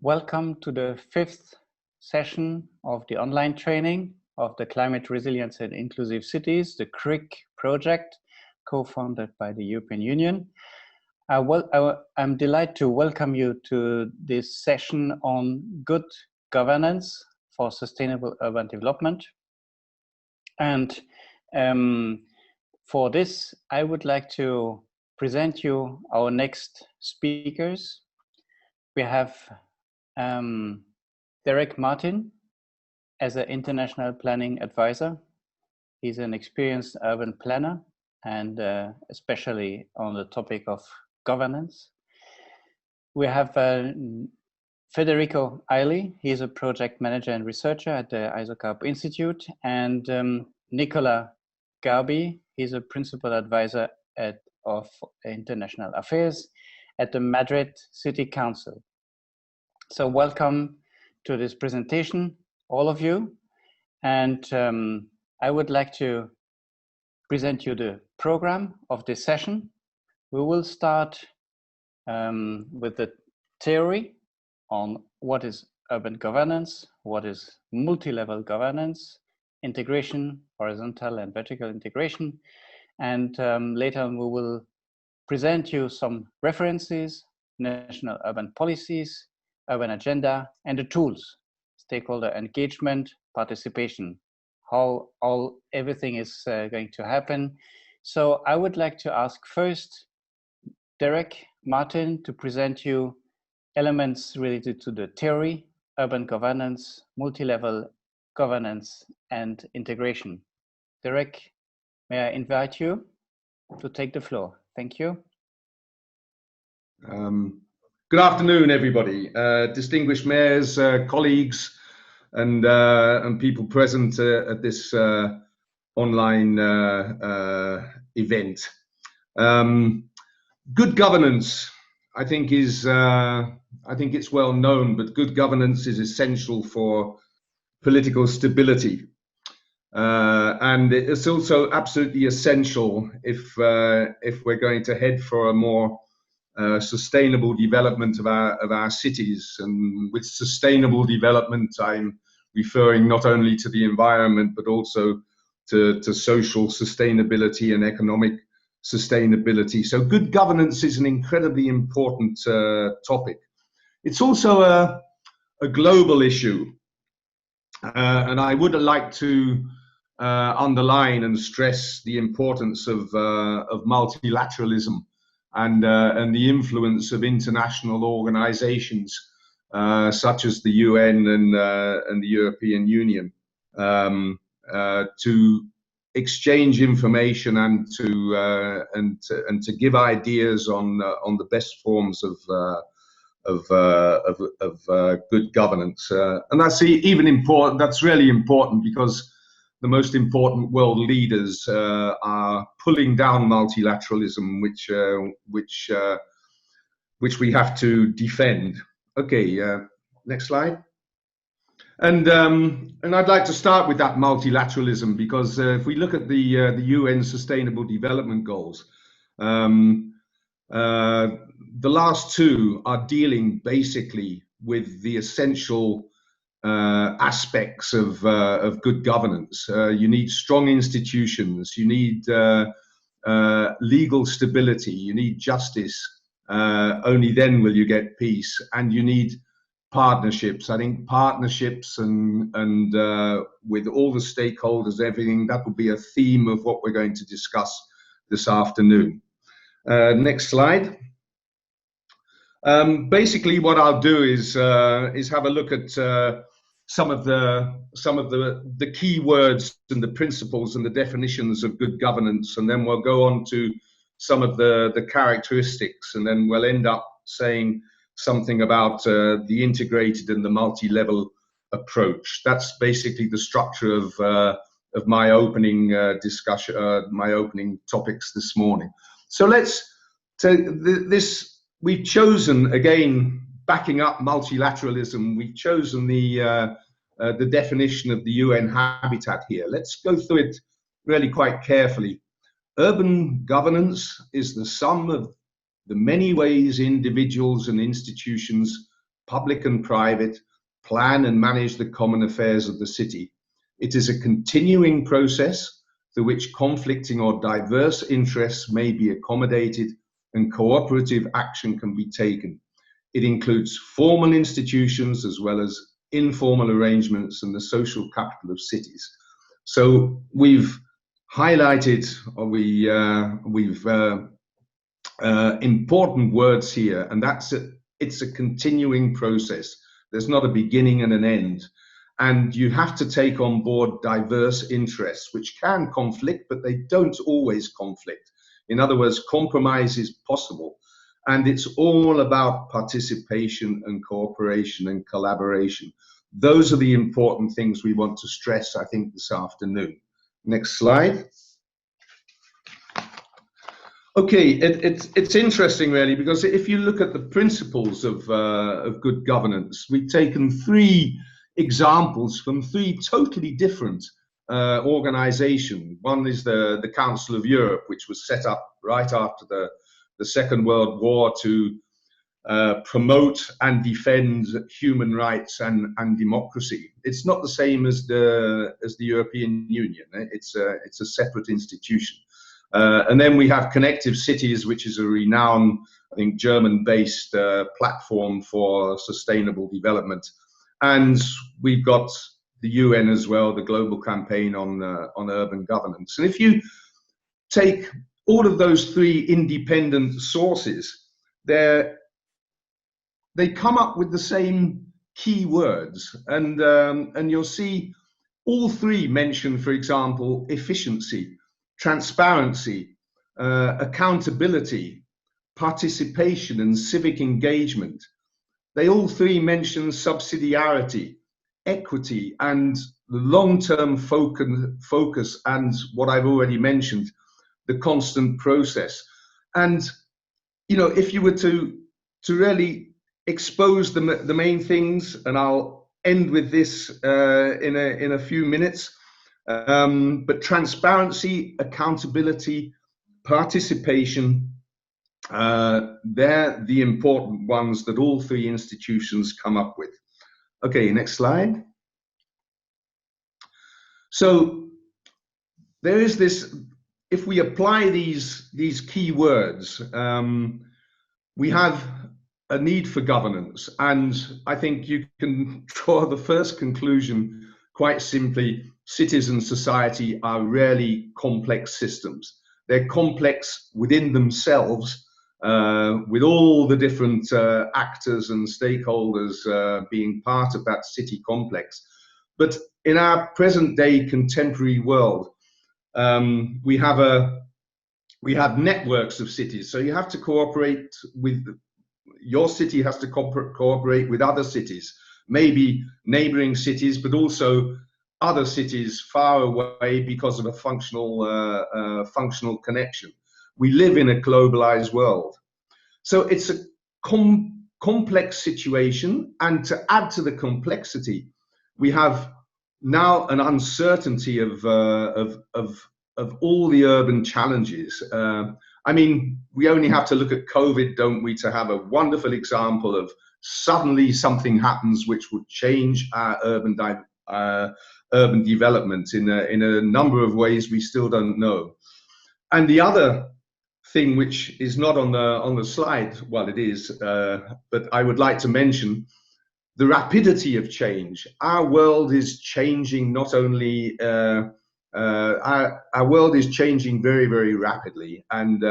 Welcome to the fifth session of the online training of the Climate Resilience and Inclusive Cities, the CRIC project, co-founded by the European Union. I'm delighted to welcome you to this session on good governance for sustainable urban development. And for this, I would like to present you our next speakers. We have Derek Martin as an international planning advisor. He's an experienced urban planner and especially on the topic of governance. We have Federico Eili. He's a project manager and researcher at the ISOCARP Institute, and Nicola Garbi. He's a principal advisor of international affairs at the Madrid City Council. So welcome to this presentation, all of you. And I would like to present you the program of this session. We will start with the theory on what is urban governance, what is multi-level governance, integration, horizontal and vertical integration. And later on, we will present you some references, national urban policies, urban agenda, and the tools, stakeholder engagement, participation, how everything is going to happen. So I would like to ask first Derek Martin to present you elements related to the theory, urban governance, multi-level governance, and integration. Derek, may I invite you to take the floor? Thank you. Good afternoon, everybody. Distinguished mayors, colleagues, and people present at this online event. Good governance, I think it's well known, but good governance is essential for political stability, and it's also absolutely essential if we're going to head for a more sustainable development of our cities. And with sustainable development, I'm referring not only to the environment, but also to social sustainability and economic sustainability. So good governance is an incredibly important topic. It's also a global issue. And I would like to underline and stress the importance of multilateralism and the influence of international organizations such as the UN and the European Union to exchange information and to give ideas on the best forms of good governance. And that's even important. That's really important because the most important world leaders are pulling down multilateralism, which we have to defend. Okay, next slide. And I'd like to start with that multilateralism because if we look at the UN Sustainable Development Goals, the last two are dealing basically with the essential aspects of good governance. You need strong institutions, you need legal stability, you need justice. Only then will you get peace, and you need partnerships. I think partnerships and with all the stakeholders, everything, that will be a theme of what we're going to discuss this afternoon. Next slide. Basically, what I'll do is have a look at some of the key words and the principles and the definitions of good governance, and then we'll go on to some of the characteristics, and then we'll end up saying something about the integrated and the multi-level approach. That's basically the structure of my opening discussion, my opening topics this morning. So let's take this. We've chosen, again, backing up multilateralism, we've chosen the definition of the UN Habitat here. Let's go through it really quite carefully. Urban governance is the sum of the many ways individuals and institutions public and private, plan and manage the common affairs of the city. It is a continuing process through which conflicting or diverse interests may be accommodated and cooperative action can be taken. It includes formal institutions as well as informal arrangements and the social capital of cities. So we've highlighted, or we've important words here, and it's a continuing process. There's not a beginning and an end. And you have to take on board diverse interests, which can conflict, but they don't always conflict. In other words, compromise is possible. And it's all about participation and cooperation and collaboration. Those are the important things we want to stress, I think, this afternoon. Next slide. Okay, it's interesting really, because if you look at the principles of good governance, we've taken 3 examples from 3 totally different organizations. One is the Council of Europe, which was set up right after the Second World War to promote and defend human rights and democracy. It's not the same as the European Union. It's a separate institution. And then we have Connective Cities, which is a renowned, I think, German-based platform for sustainable development. And we've got the UN as well, the Global Campaign on Urban Governance. And if you take all of those 3 independent sources, they come up with the same key words. And you'll see all 3 mention, for example, efficiency, transparency, accountability, participation, and civic engagement. They all 3 mention subsidiarity, equity, and the long-term focus, and what I've already mentioned, the constant process. And you know, if you were to really expose the main things, and I'll end with this in a few minutes. But transparency, accountability, participation, they're the important ones that all 3 institutions come up with. Okay, next slide. So there is this, if we apply these key words, we have a need for governance. And I think you can draw the first conclusion quite simply. Cities and society are really complex systems. They're complex within themselves, with all the different actors and stakeholders being part of that city complex. But in our present day contemporary world, we have networks of cities. So you have to cooperate with, your city has to cooperate with other cities, maybe neighboring cities, but also other cities far away because of a functional connection. We live in a globalized world. So it's a complex situation, and to add to the complexity, we have now an uncertainty of all the urban challenges. I mean, we only have to look at COVID, don't we, to have a wonderful example of suddenly something happens which would change our urban development in a number of ways we still don't know. And the other thing which is not on the slide, well, it is, but I would like to mention the rapidity of change. Our world is changing, not only our world is changing very, very rapidly, and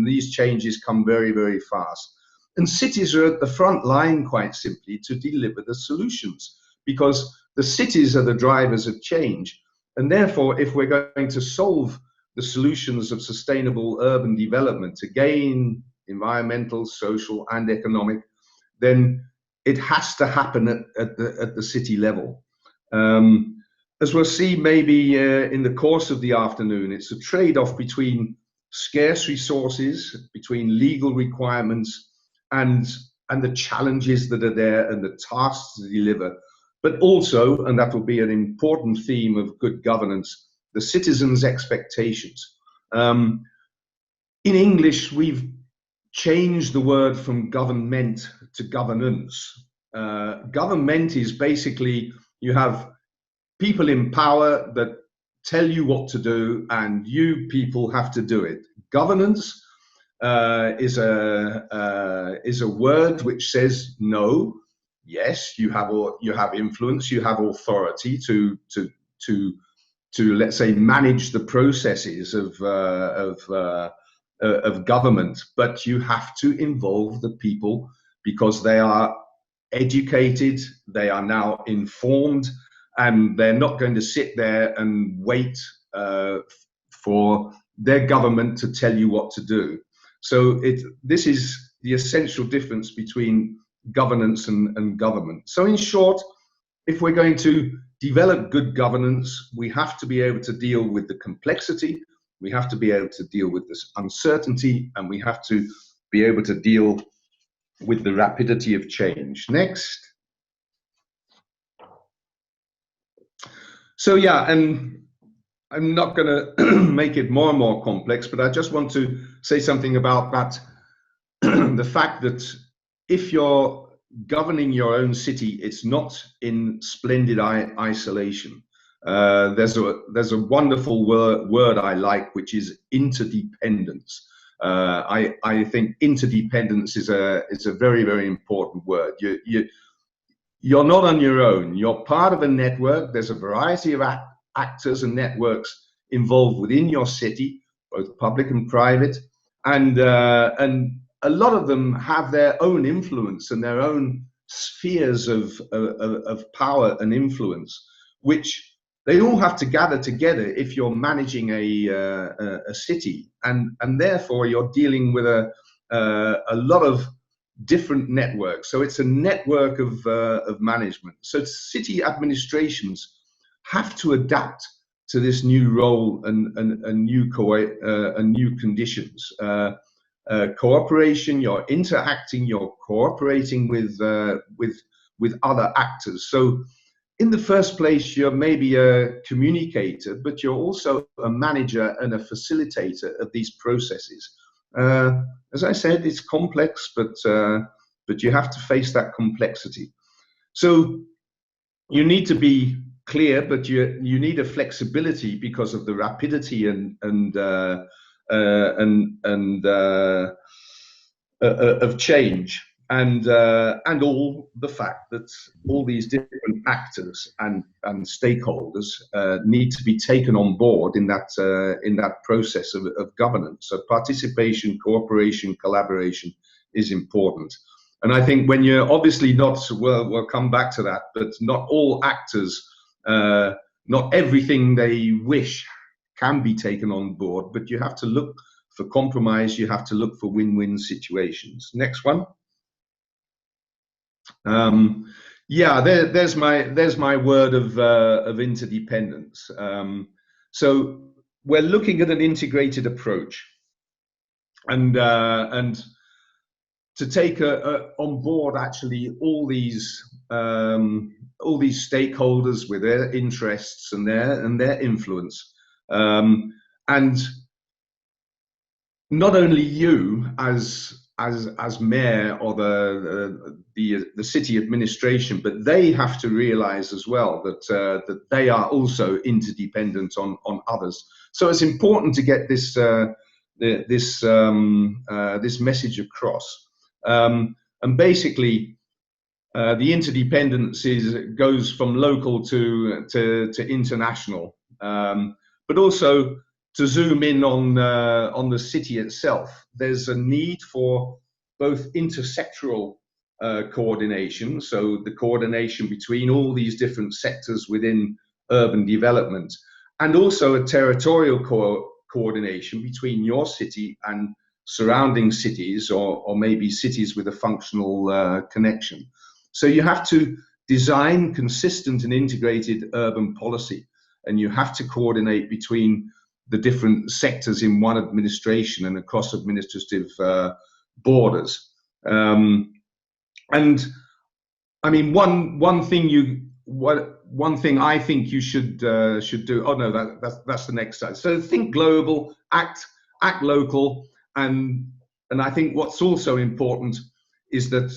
these changes come very, very fast. And cities are at the front line, quite simply, to deliver the solutions, because the cities are the drivers of change. And therefore, if we're going to solve the solutions of sustainable urban development, again, environmental, social, and economic, then it has to happen at the city level. As we'll see maybe in the course of the afternoon, it's a trade-off between scarce resources, between legal requirements, and the challenges that are there and the tasks to deliver. But also, and that will be an important theme of good governance, the citizens' expectations. In English, we've changed the word from government to governance. Government is basically, you have people in power that tell you what to do, and you people have to do it. Governance is a word which says no. Yes, you have influence, you have authority to let's say manage the processes of government, but you have to involve the people because they are educated, they are now informed, and they're not going to sit there and wait for their government to tell you what to do. So this is the essential difference between governance and government. So in short, if we're going to develop good governance, we have to be able to deal with the complexity, we have to be able to deal with this uncertainty, and we have to be able to deal with the rapidity of change. Next. So yeah, and I'm not going to make it more and more complex, but I just want to say something about that. The fact that if you're governing your own city, it's not in splendid isolation. There's a wonderful word I like, which is interdependence. I think interdependence is a very, very important word. You're not on your own. You're part of a network. There's a variety of actors and networks involved within your city, both public and private, and a lot of them have their own influence and their own spheres of power and influence, which they all have to gather together if you're managing a city, and therefore you're dealing with a lot of different networks. So it's a network of management. So city administrations have to adapt to this new role and new conditions. Cooperation, you're interacting, you're cooperating with other actors. So in the first place, you're maybe a communicator, but you're also a manager and a facilitator of these processes. As I said, it's complex, but you have to face that complexity. So you need to be clear, but you need a flexibility because of the rapidity of change, and all the fact that all these different actors and stakeholders need to be taken on board in that process of governance. So participation, cooperation, collaboration is important. And I think when you're obviously not, we'll come back to that, but not all actors, not everything they wish can be taken on board, but you have to look for compromise, you have to look for win-win situations. Next one. Yeah, there's my word of interdependence. So we're looking at an integrated approach, and to take on board actually all these stakeholders with their interests and their influence, and not only you as mayor or the city administration, but they have to realize as well that they are also interdependent on others. So it's important to get this this message across. And basically, the interdependence goes from local to international, but also to zoom in on the city itself. There's a need for both intersectoral coordination, so the coordination between all these different sectors within urban development, and also a territorial coordination between your city and surrounding cities, or maybe cities with a functional connection. So you have to design consistent and integrated urban policy, and you have to coordinate between the different sectors in one administration and across administrative borders. And I mean, one thing I think you should do. Oh no, that's the next slide. So think global, act local, and I think what's also important is that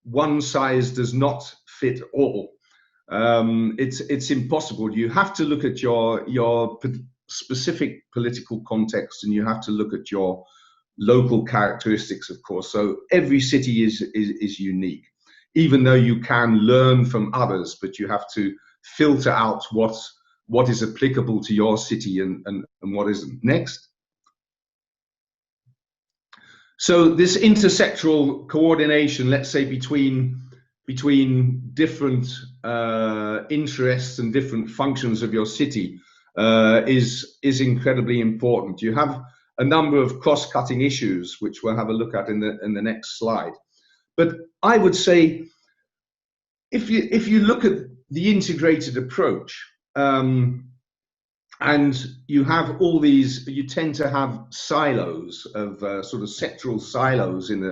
one size does not fit all. It's impossible. You have to look at your specific political context, and you have to look at your local characteristics, of course. So every city is unique, even though you can learn from others, but you have to filter out what is applicable to your city and what isn't. Next. So this intersectoral coordination, let's say between different interests and different functions of your city, is incredibly important. You have a number of cross-cutting issues, which we'll have a look at in the next slide. But I would say, if you look at the integrated approach, and you have all these, you tend to have silos of sort of sectoral silos in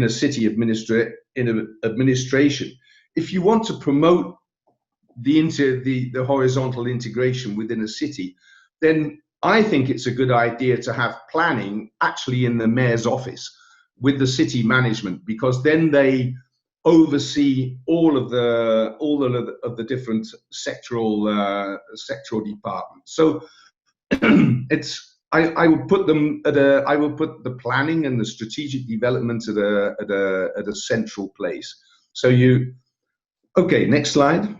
a city administration. If you want to promote the horizontal integration within a city, then I think it's a good idea to have planning actually in the mayor's office with the city management, because then they oversee all of the different sectoral departments. So I would put them at I will put the planning and the strategic development at a central place. So okay, next slide.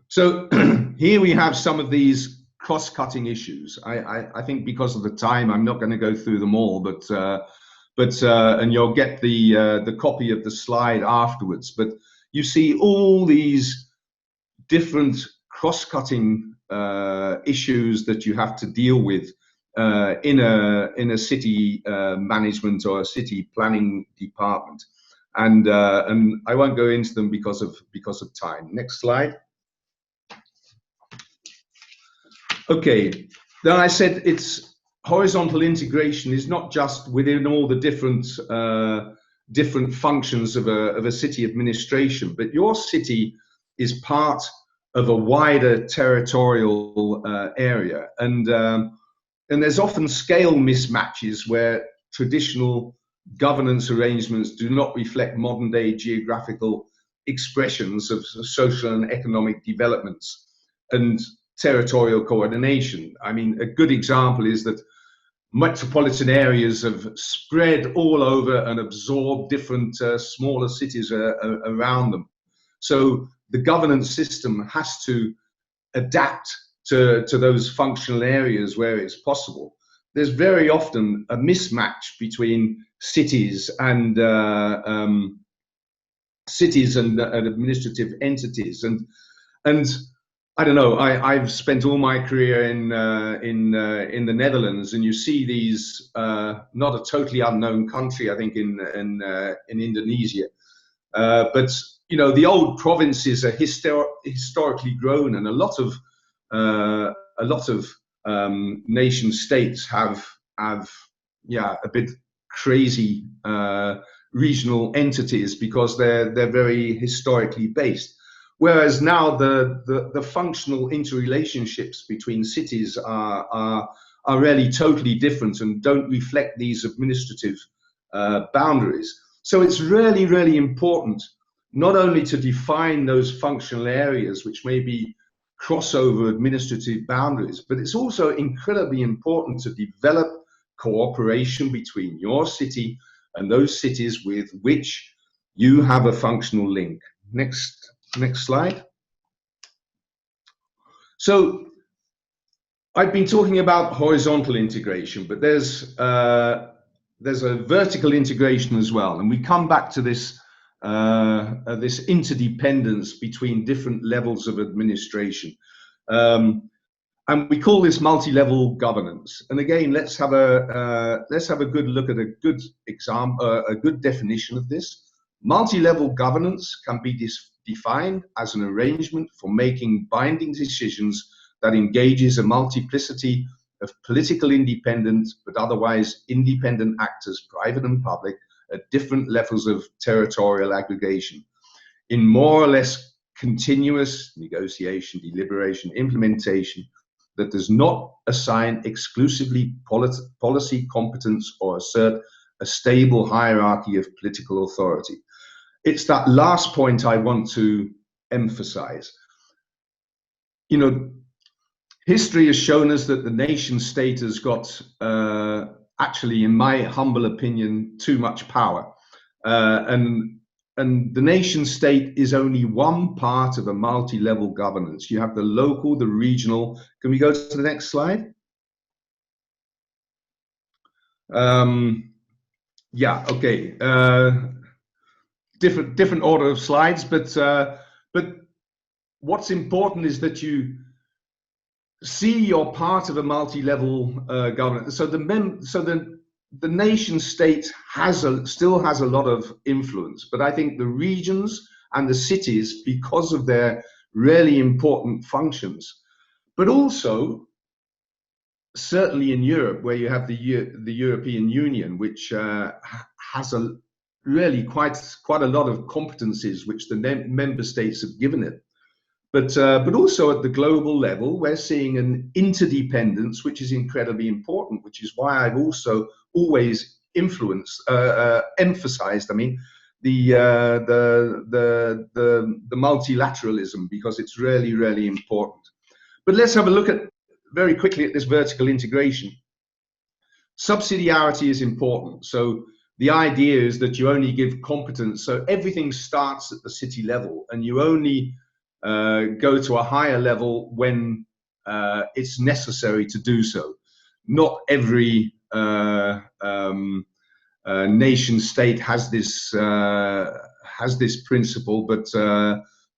So here we have some of these cross-cutting issues. I think because of the time, I'm not going to go through them all, but and you'll get the copy of the slide afterwards. But you see all these different cross-cutting issues that you have to deal with in a city management or a city planning department, and I won't go into them because of time. Next slide. Okay, then I said it's horizontal integration is not just within all the different functions of a city administration, but your city is part of a wider territorial area, and there's often scale mismatches where traditional governance arrangements do not reflect modern day geographical expressions of social and economic developments and territorial coordination. I mean, a good example is that metropolitan areas have spread all over and absorbed different smaller cities around them. So the governance system has to adapt to those functional areas where it's possible. There's very often a mismatch between cities and administrative entities, and I don't know. I've spent all my career in the Netherlands, and you see these not a totally unknown country, I think, in Indonesia, but you know, the old provinces are historically grown, and a lot of nation states have a bit crazy regional entities because they're very historically based. Whereas now the functional interrelationships between cities are really totally different and don't reflect these administrative boundaries. So it's really, really important not only to define those functional areas which may be crossover administrative boundaries, but it's also incredibly important to develop cooperation between your city and those cities with which you have a functional link. Next slide. So I've been talking about horizontal integration, but there's a vertical integration as well, and we come back to this this interdependence between different levels of administration, and we call this multi-level governance. And again, let's have a good look at a good example, a good definition of this. Multi-level governance can be defined as an arrangement for making binding decisions that engages a multiplicity of political independent but otherwise independent actors, private and public, at different levels of territorial aggregation, in more or less continuous negotiation, deliberation, implementation that does not assign exclusively policy competence or assert a stable hierarchy of political authority. It's that last point I want to emphasize. You know, history has shown us that the nation state has got, actually, in my humble opinion, too much power. And the nation state is only one part of a multi-level governance. You have the local, the regional. Can we go to the next slide? Yeah, okay. Different order of slides, but what's important is that you see you're part of a multi-level governance. So the nation state still has a lot of influence, but I think the regions and the cities, because of their really important functions, but also certainly in Europe, where you have the European Union, which has really quite a lot of competencies which the member states have given it. But also at the global level, we're seeing an interdependence, which is incredibly important, which is why I've also always emphasized, I mean, the multilateralism, because it's really, really important. But let's have a look at very quickly at this vertical integration. Subsidiarity is important. So the idea is that you only give competence. So everything starts at the city level, and you only go to a higher level when it's necessary to do so. Not every nation state has this principle, but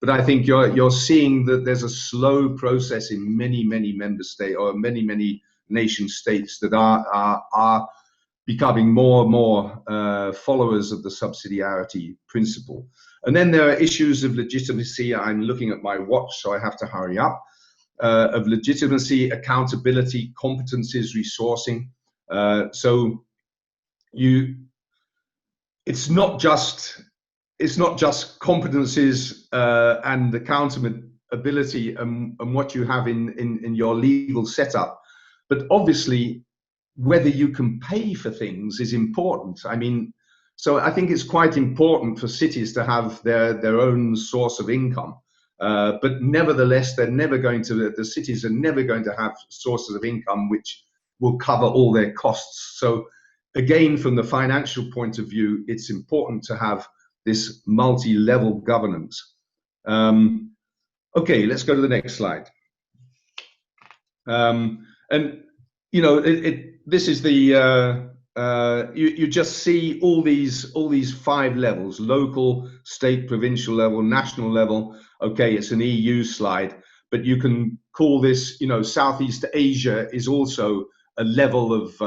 I think you're seeing that there's a slow process in many member states, or many nation states, that are becoming more and more followers of the subsidiarity principle. And then there are issues of legitimacy. I'm looking at my watch, so I have to hurry up. Of legitimacy, accountability, competencies, resourcing. So it's not just competencies and accountability and what you have in your legal setup, but obviously whether you can pay for things is important. I mean, so I think it's quite important for cities to have their own source of income, but nevertheless, the cities are never going to have sources of income which will cover all their costs. So again, from the financial point of view, it's important to have this multi-level governance. Okay, let's go to the next slide. And you know, this is the you just see all these 5 levels: local, state, provincial level, national level. Okay, it's an EU slide, but you can call this, you know, Southeast Asia is also a level of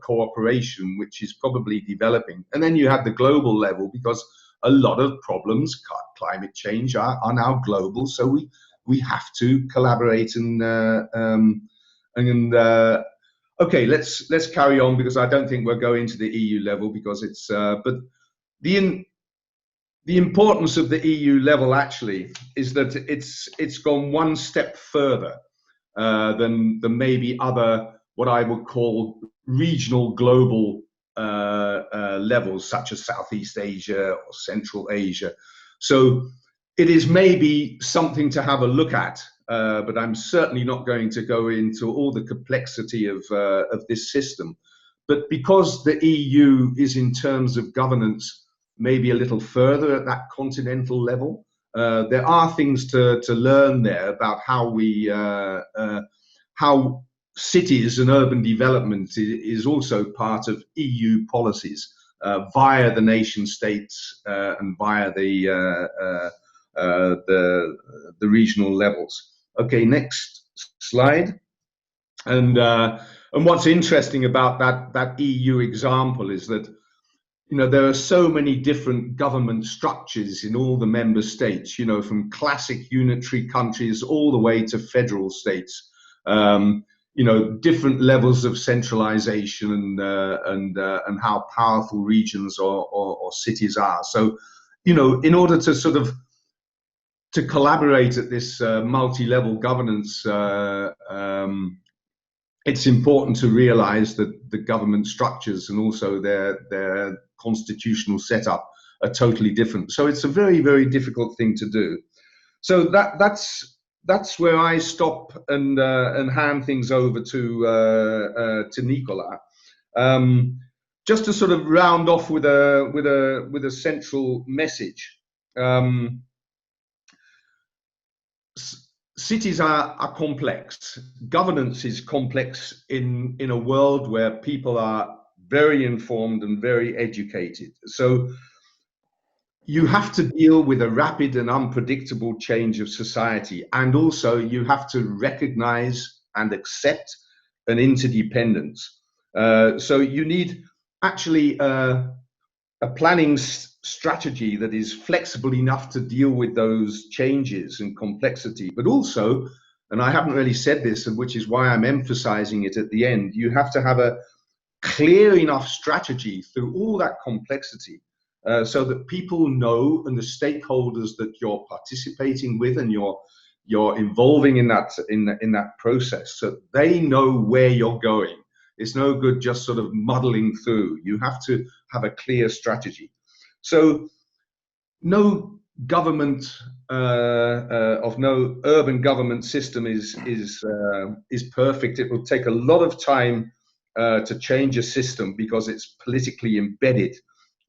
cooperation, which is probably developing. And then you have the global level, because a lot of problems, climate change, are now global. So we have to collaborate okay, let's carry on, because I don't think we're going to the EU level, because it's but the importance of the EU level actually is that it's gone one step further than maybe other, what I would call regional global levels, such as Southeast Asia or Central Asia. So it is maybe something to have a look at, but I'm certainly not going to go into all the complexity of this system. But because the EU is, in terms of governance, maybe a little further at that continental level, there are things to learn there about how cities and urban development is also part of EU policies via the nation states and via the regional levels. Okay, next slide. And what's interesting about that EU example is that, you know, there are so many different government structures in all the member states, you know, from classic unitary countries all the way to federal states. You know, different levels of centralization and how powerful regions or cities are. So, you know, in order to sort of to collaborate at this multi-level governance it's important to realize that the government structures and also their constitutional setup are totally different. So it's a very, very difficult thing to do. So that's where I stop and hand things over to Nicola. Just to sort of round off with a central message. Cities are complex. Governance is complex in a world where people are very informed and very educated. So you have to deal with a rapid and unpredictable change of society, and also you have to recognize and accept an interdependence. So you need actually a planning strategy that is flexible enough to deal with those changes and complexity, but also, and I haven't really said this, and which is why I'm emphasizing it at the end, you have to have a clear enough strategy through all that complexity so that people know, and the stakeholders that you're participating with and you're involving in that process, so they know where you're going. It's no good just sort of muddling through. You have to have a clear strategy. So no government of no urban government system is perfect. It will take a lot of time to change a system because it's politically embedded.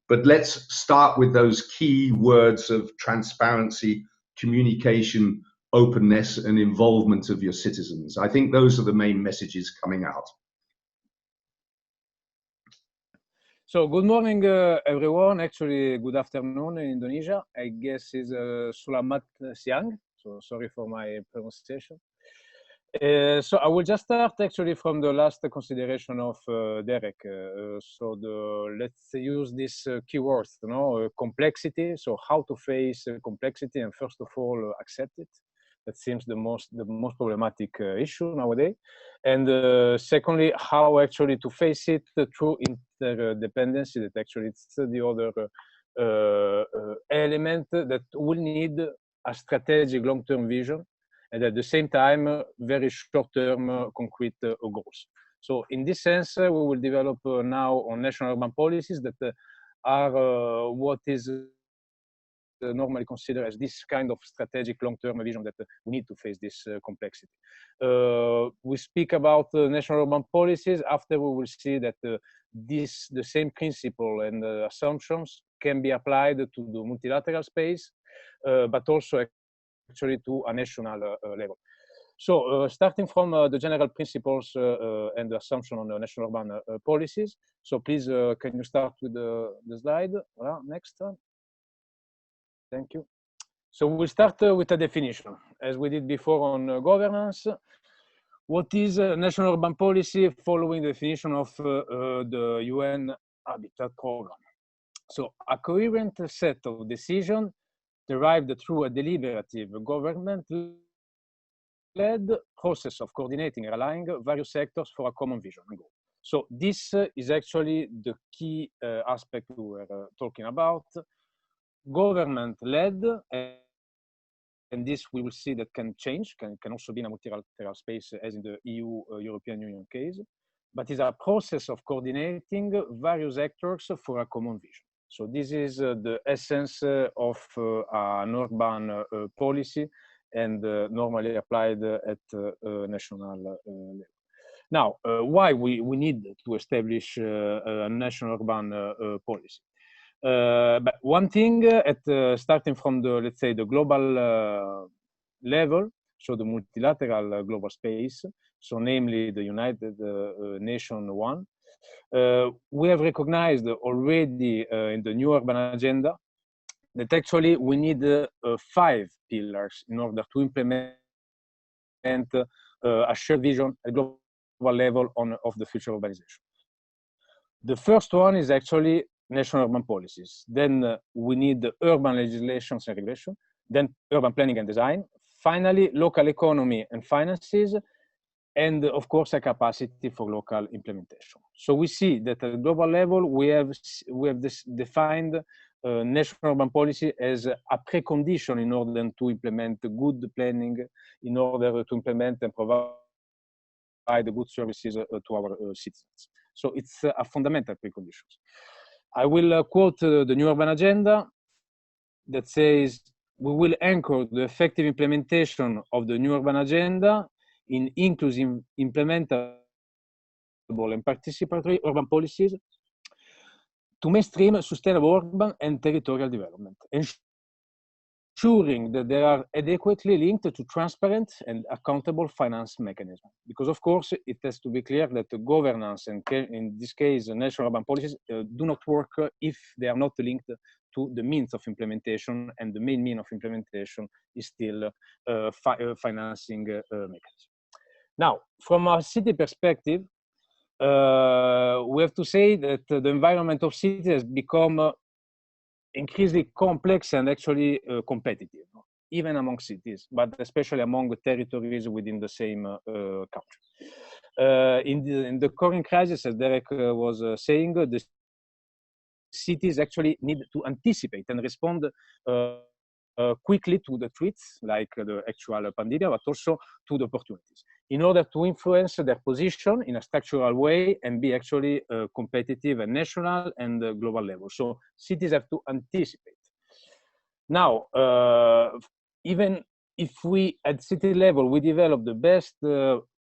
But let's start with those key words of transparency, communication, openness, and involvement of your citizens. I think those are the main messages coming out. So good morning, everyone. Actually, good afternoon in Indonesia. I guess it's Selamat Siang. So sorry for my pronunciation. So I will just start actually from the last consideration of Derek. So let's use this keywords, complexity. So how to face complexity, and first of all, accept it. That seems the most problematic issue nowadays. And secondly, how actually to face it through interdependency. That actually it's the other element that will need a strategic long-term vision, and at the same time, very short-term concrete goals. So in this sense, we will develop now on national urban policies that are what is normally considered as this kind of strategic long-term vision that we need to face this complexity. We speak about national urban policies. After we will see that the same principle and assumptions can be applied to the multilateral space, but also actually to a national level. So starting from the general principles and the assumption on the national urban policies. So please, can you start with the slide? Voilà, next. Thank you. So we'll start with a definition, as we did before on governance. What is national urban policy following the definition of the UN Habitat Program? So a coherent set of decisions derived through a deliberative government-led process of coordinating and aligning various sectors for a common vision and goal. So this is actually the key aspect we were talking about. Government-led, and this we will see that can change, can also be in a multilateral space as in the European Union case, but is a process of coordinating various actors for a common vision. So this is the essence of an urban policy, and normally applied at national level. Now, why we need to establish a national urban policy? But one thing, starting from the, let's say, the global level, so the multilateral global space, so namely the United Nations one, we have recognized already in the new urban agenda that actually we need 5 pillars in order to implement a shared vision at global level of the future urbanization. The first one is actually national urban policies. Then we need the urban legislations and regulation, then urban planning and design, finally local economy and finances, and of course a capacity for local implementation. So we see that at global level we have defined national urban policy as a precondition in order to implement good planning, in order to implement and provide the good services to our citizens. So it's a fundamental precondition. I will quote the New Urban Agenda that says, we will anchor the effective implementation of the New Urban Agenda in inclusive, implementable and participatory urban policies to mainstream sustainable urban and territorial development, ensuring that they are adequately linked to transparent and accountable finance mechanisms. Because of course, it has to be clear that the governance and in this case, national urban policies do not work if they are not linked to the means of implementation, and the main mean of implementation is still financing mechanism. Now, from a city perspective, we have to say that the environment of cities has become increasingly complex and actually competitive, even among cities, but especially among the territories within the same country. In the current crisis, as Derek was saying, the cities actually need to anticipate and respond quickly to the threats, like the actual pandemic, but also to the opportunities, in order to influence their position in a structural way and be actually competitive at national and global level. So cities have to anticipate. Now, even if we at city level, we develop the best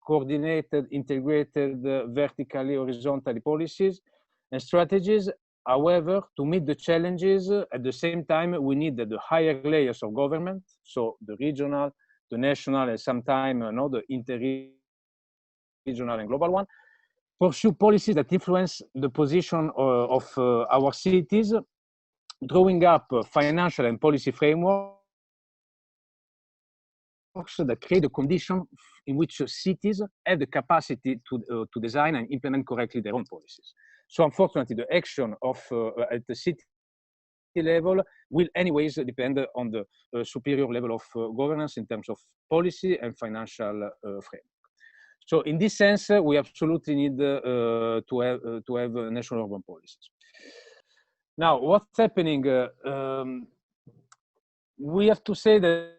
coordinated, integrated, vertically, horizontally policies and strategies, however, to meet the challenges, at the same time, we need the higher layers of government, so the regional, the national, and sometimes the inter-regional and global one, pursue policies that influence the position of our cities, drawing up financial and policy frameworks that create a condition in which cities have the capacity to design and implement correctly their own policies. So unfortunately, the action of at the city level will anyways depend on the superior level of governance in terms of policy and financial framework. So in this sense, we absolutely need to have national urban policies. Now, what's happening? We have to say that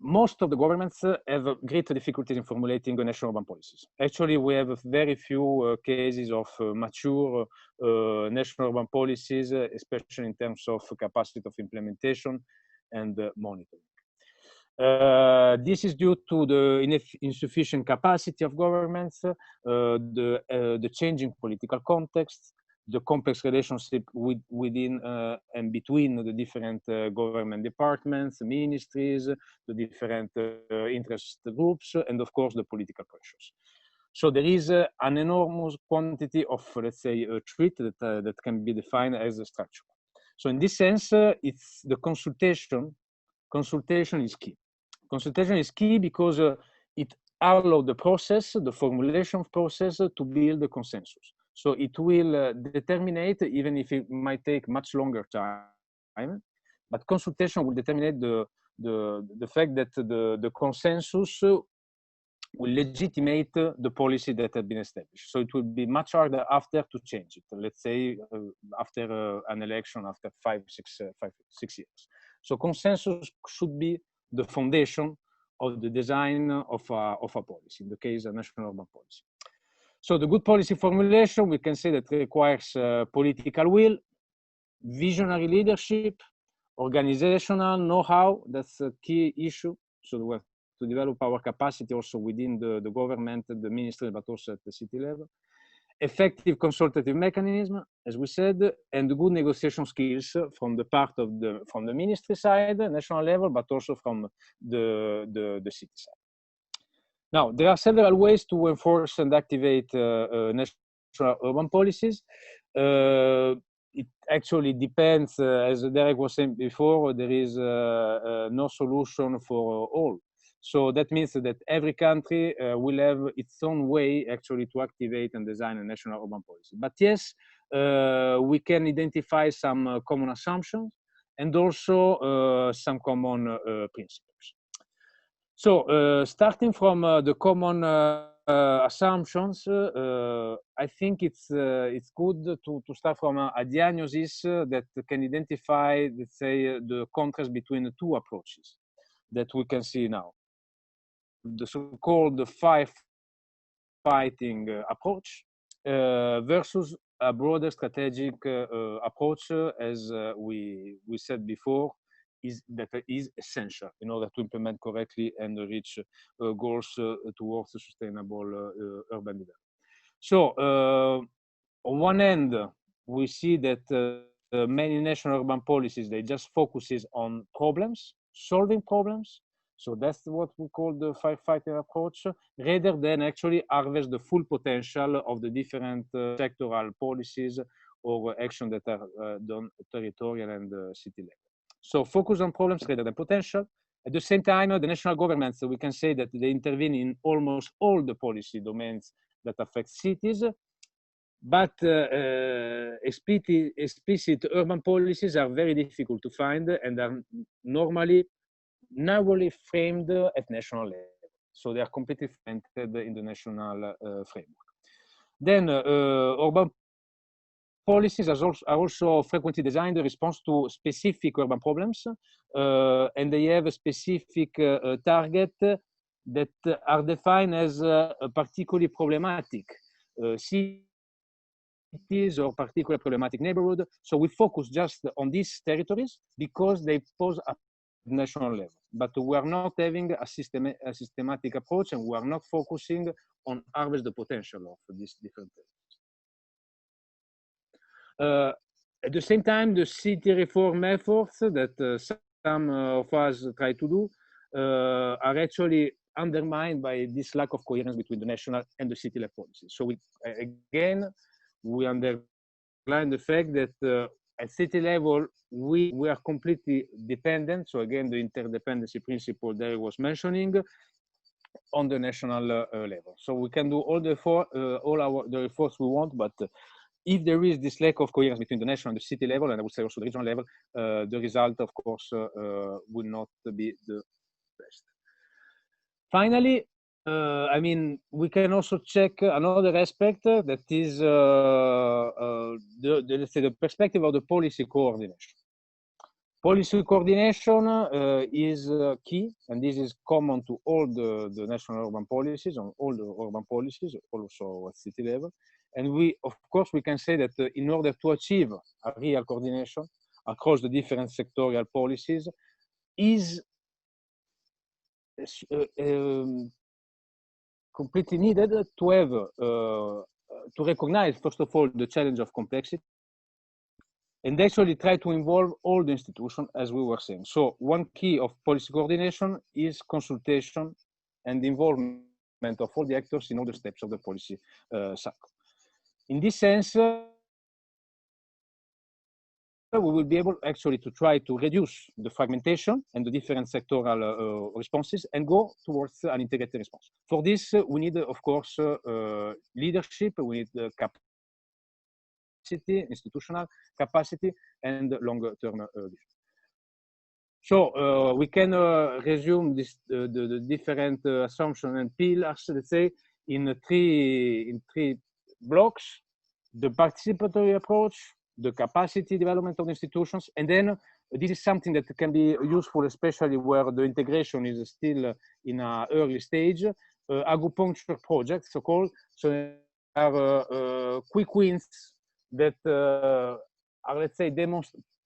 most of the governments have great difficulties in formulating national urban policies. Actually, we have very few cases of mature national urban policies, especially in terms of capacity of implementation and monitoring. This is due to the insufficient capacity of governments, the changing political context, the complex relationship within and between the different government departments, ministries, the different interest groups, and of course the political pressures. So there is an enormous quantity of, let's say, threat that can be defined as a structure. So in this sense, it's the consultation is key. Consultation is key because it allows the process, the formulation process, to build a consensus. So it will determine, even if it might take much longer time, but consultation will determine the fact that the consensus will legitimate the policy that had been established. So it will be much harder after to change it. Let's say after an election, after 5-6 years. So consensus should be the foundation of the design of a policy, in the case of national urban policy. So the good policy formulation, we can say that requires political will, visionary leadership, organizational know-how. That's a key issue. So we have to develop our capacity also within the government, the ministry, but also at the city level. Effective consultative mechanism, as we said, and good negotiation skills from the part of from the ministry side, national level, but also from the city side. Now, there are several ways to enforce and activate national urban policies. It actually depends, as Derek was saying before, there is no solution for all. So that means that every country will have its own way actually to activate and design a national urban policy. But yes, we can identify some common assumptions and also some common principles. So starting from the common assumptions, I think it's good to start from a diagnosis that can identify, let's say, the contrast between the two approaches that we can see now. The so-called 5 fighting approach versus a broader strategic approach, as we said before, is essential in order to implement correctly and reach goals towards a sustainable urban development. So on one end, we see that many national urban policies, they just focuses on problems, solving problems. So that's what we call the firefighting approach, rather than actually harvest the full potential of the different sectoral policies or action that are done territorial and city level. So focus on problems rather than potential. At the same time, the national governments, we can say that they intervene in almost all the policy domains that affect cities, but explicit urban policies are very difficult to find and are normally narrowly framed at national level. So they are completely fragmented in the national framework. Then urban policies are also frequently designed in response to specific urban problems, and they have a specific target that are defined as particularly problematic cities or particularly problematic neighborhood. So we focus just on these territories because they pose a national level, but we are not having a systematic approach, and we are not focusing on harvest the potential of these different areas. At the same time, the city reform efforts that some of us try to do are actually undermined by this lack of coherence between the national and the city level policies. So we underline the fact that at city level, we are completely dependent. So again, the interdependency principle that I was mentioning on the national level. So we can do all the efforts we want, but if there is this lack of coherence between the national and the city level, and I would say also the regional level, the result, of course, will not be the best. Finally, I mean, we can also check another aspect that is, let's say, the perspective of the policy coordination. Policy coordination is key, and this is common to all the national urban policies, on all the urban policies, also at city level. And we, of course, we can say that in order to achieve a real coordination across the different sectorial policies is completely needed to have, to recognize, first of all, the challenge of complexity, and actually try to involve all the institutions, as we were saying. So one key of policy coordination is consultation and involvement of all the actors in all the steps of the policy cycle. In this sense, we will be able actually to try to reduce the fragmentation and the different sectoral responses and go towards an integrated response. For this, we need, of course, leadership, we need the capacity, institutional capacity, and longer-term vision. So we can resume this, the different assumptions and pillars, let's say, in three blocks: the participatory approach, the capacity development of the institutions, and then this is something that can be useful, especially where the integration is still in an early stage. Acupuncture projects, so-called, so are quick wins that are, let's say,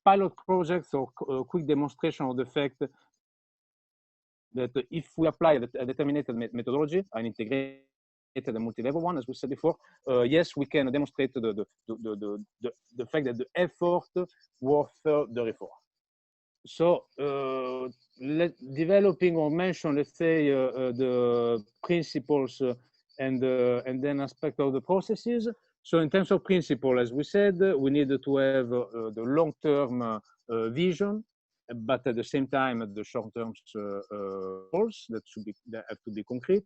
pilot projects or quick demonstration of the fact that if we apply a determined methodology, an integrated and multi-level one, as we said before, yes, we can demonstrate the fact that the effort worth the reform. So developing or mention, let's say, the principles and then aspect of the processes. So in terms of principle, as we said, we need to have the long-term vision, but at the same time, the short-term goals that have to be concrete.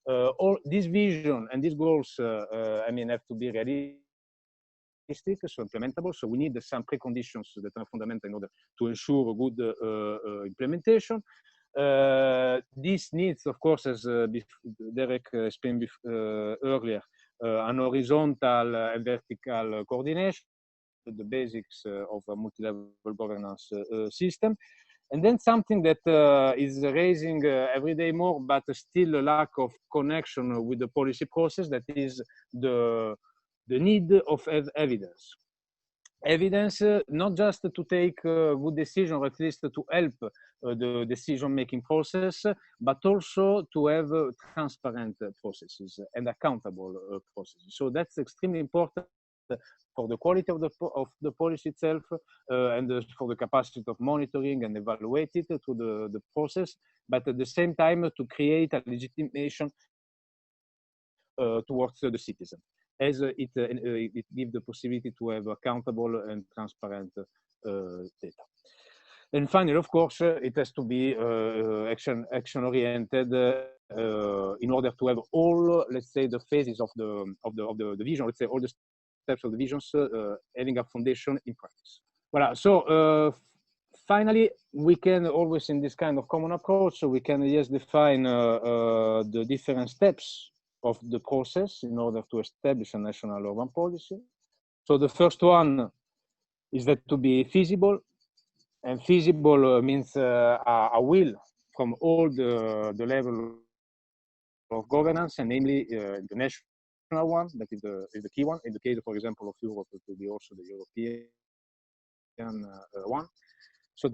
All this vision and these goals, I mean, have to be realistic, so implementable. So we need some preconditions that are fundamental in order to ensure a good implementation. This needs, of course, as Derek explained earlier, an horizontal and vertical coordination, the basics of a multi-level governance system. And then something that is raising every day more, but still a lack of connection with the policy process, that is the need of evidence. Evidence, not just to take good decision, or at least to help the decision-making process, but also to have transparent processes and accountable processes. So that's extremely important for the quality of the policy itself, and for the capacity of monitoring and evaluate it through the process, but at the same time to create a legitimation towards the citizen, as it gives the possibility to have accountable and transparent data. And finally, of course, it has to be action-oriented in order to have all, let's say, the phases of the vision, let's say all the steps of the visions having a foundation in practice. Voilà. So finally, we can always, in this kind of common approach, so we can define the different steps of the process in order to establish a national urban policy. So the first one is that to be feasible, and feasible means a will from all the level of governance, and namely the national one, that is the key one. In the case, for example, of Europe, it will be also the European one. So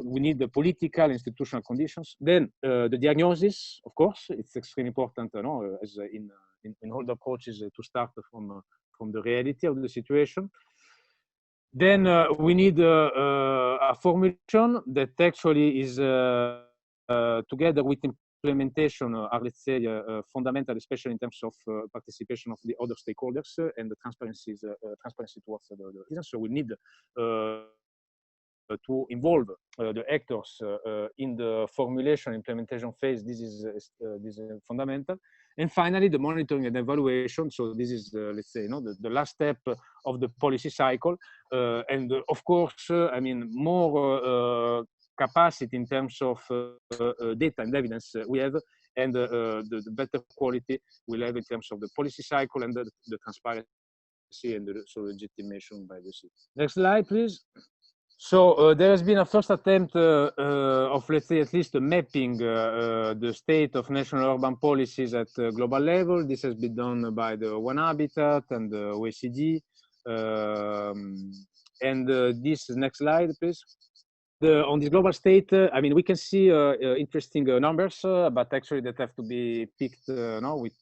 we need the political institutional conditions. Then the diagnosis, of course, it's extremely important, as in all the approaches, to start from the reality of the situation. Then we need a formulation that actually is together with implementation are, let's say, fundamental, especially in terms of participation of the other stakeholders and the transparency towards the citizens. So we need to involve the actors in the formulation implementation phase. This is fundamental. And finally, the monitoring and evaluation. So this is, let's say, the last step of the policy cycle. And of course, I mean, more capacity in terms of data and evidence we have, and the better quality we'll have in terms of the policy cycle and the transparency and the legitimation by the city. Next slide, please. So there has been a first attempt of, let's say, at least mapping the state of national urban policies at global level. This has been done by the One Habitat and the OECD. This next slide, please. On this global state, I mean, we can see interesting numbers, but actually that have to be picked with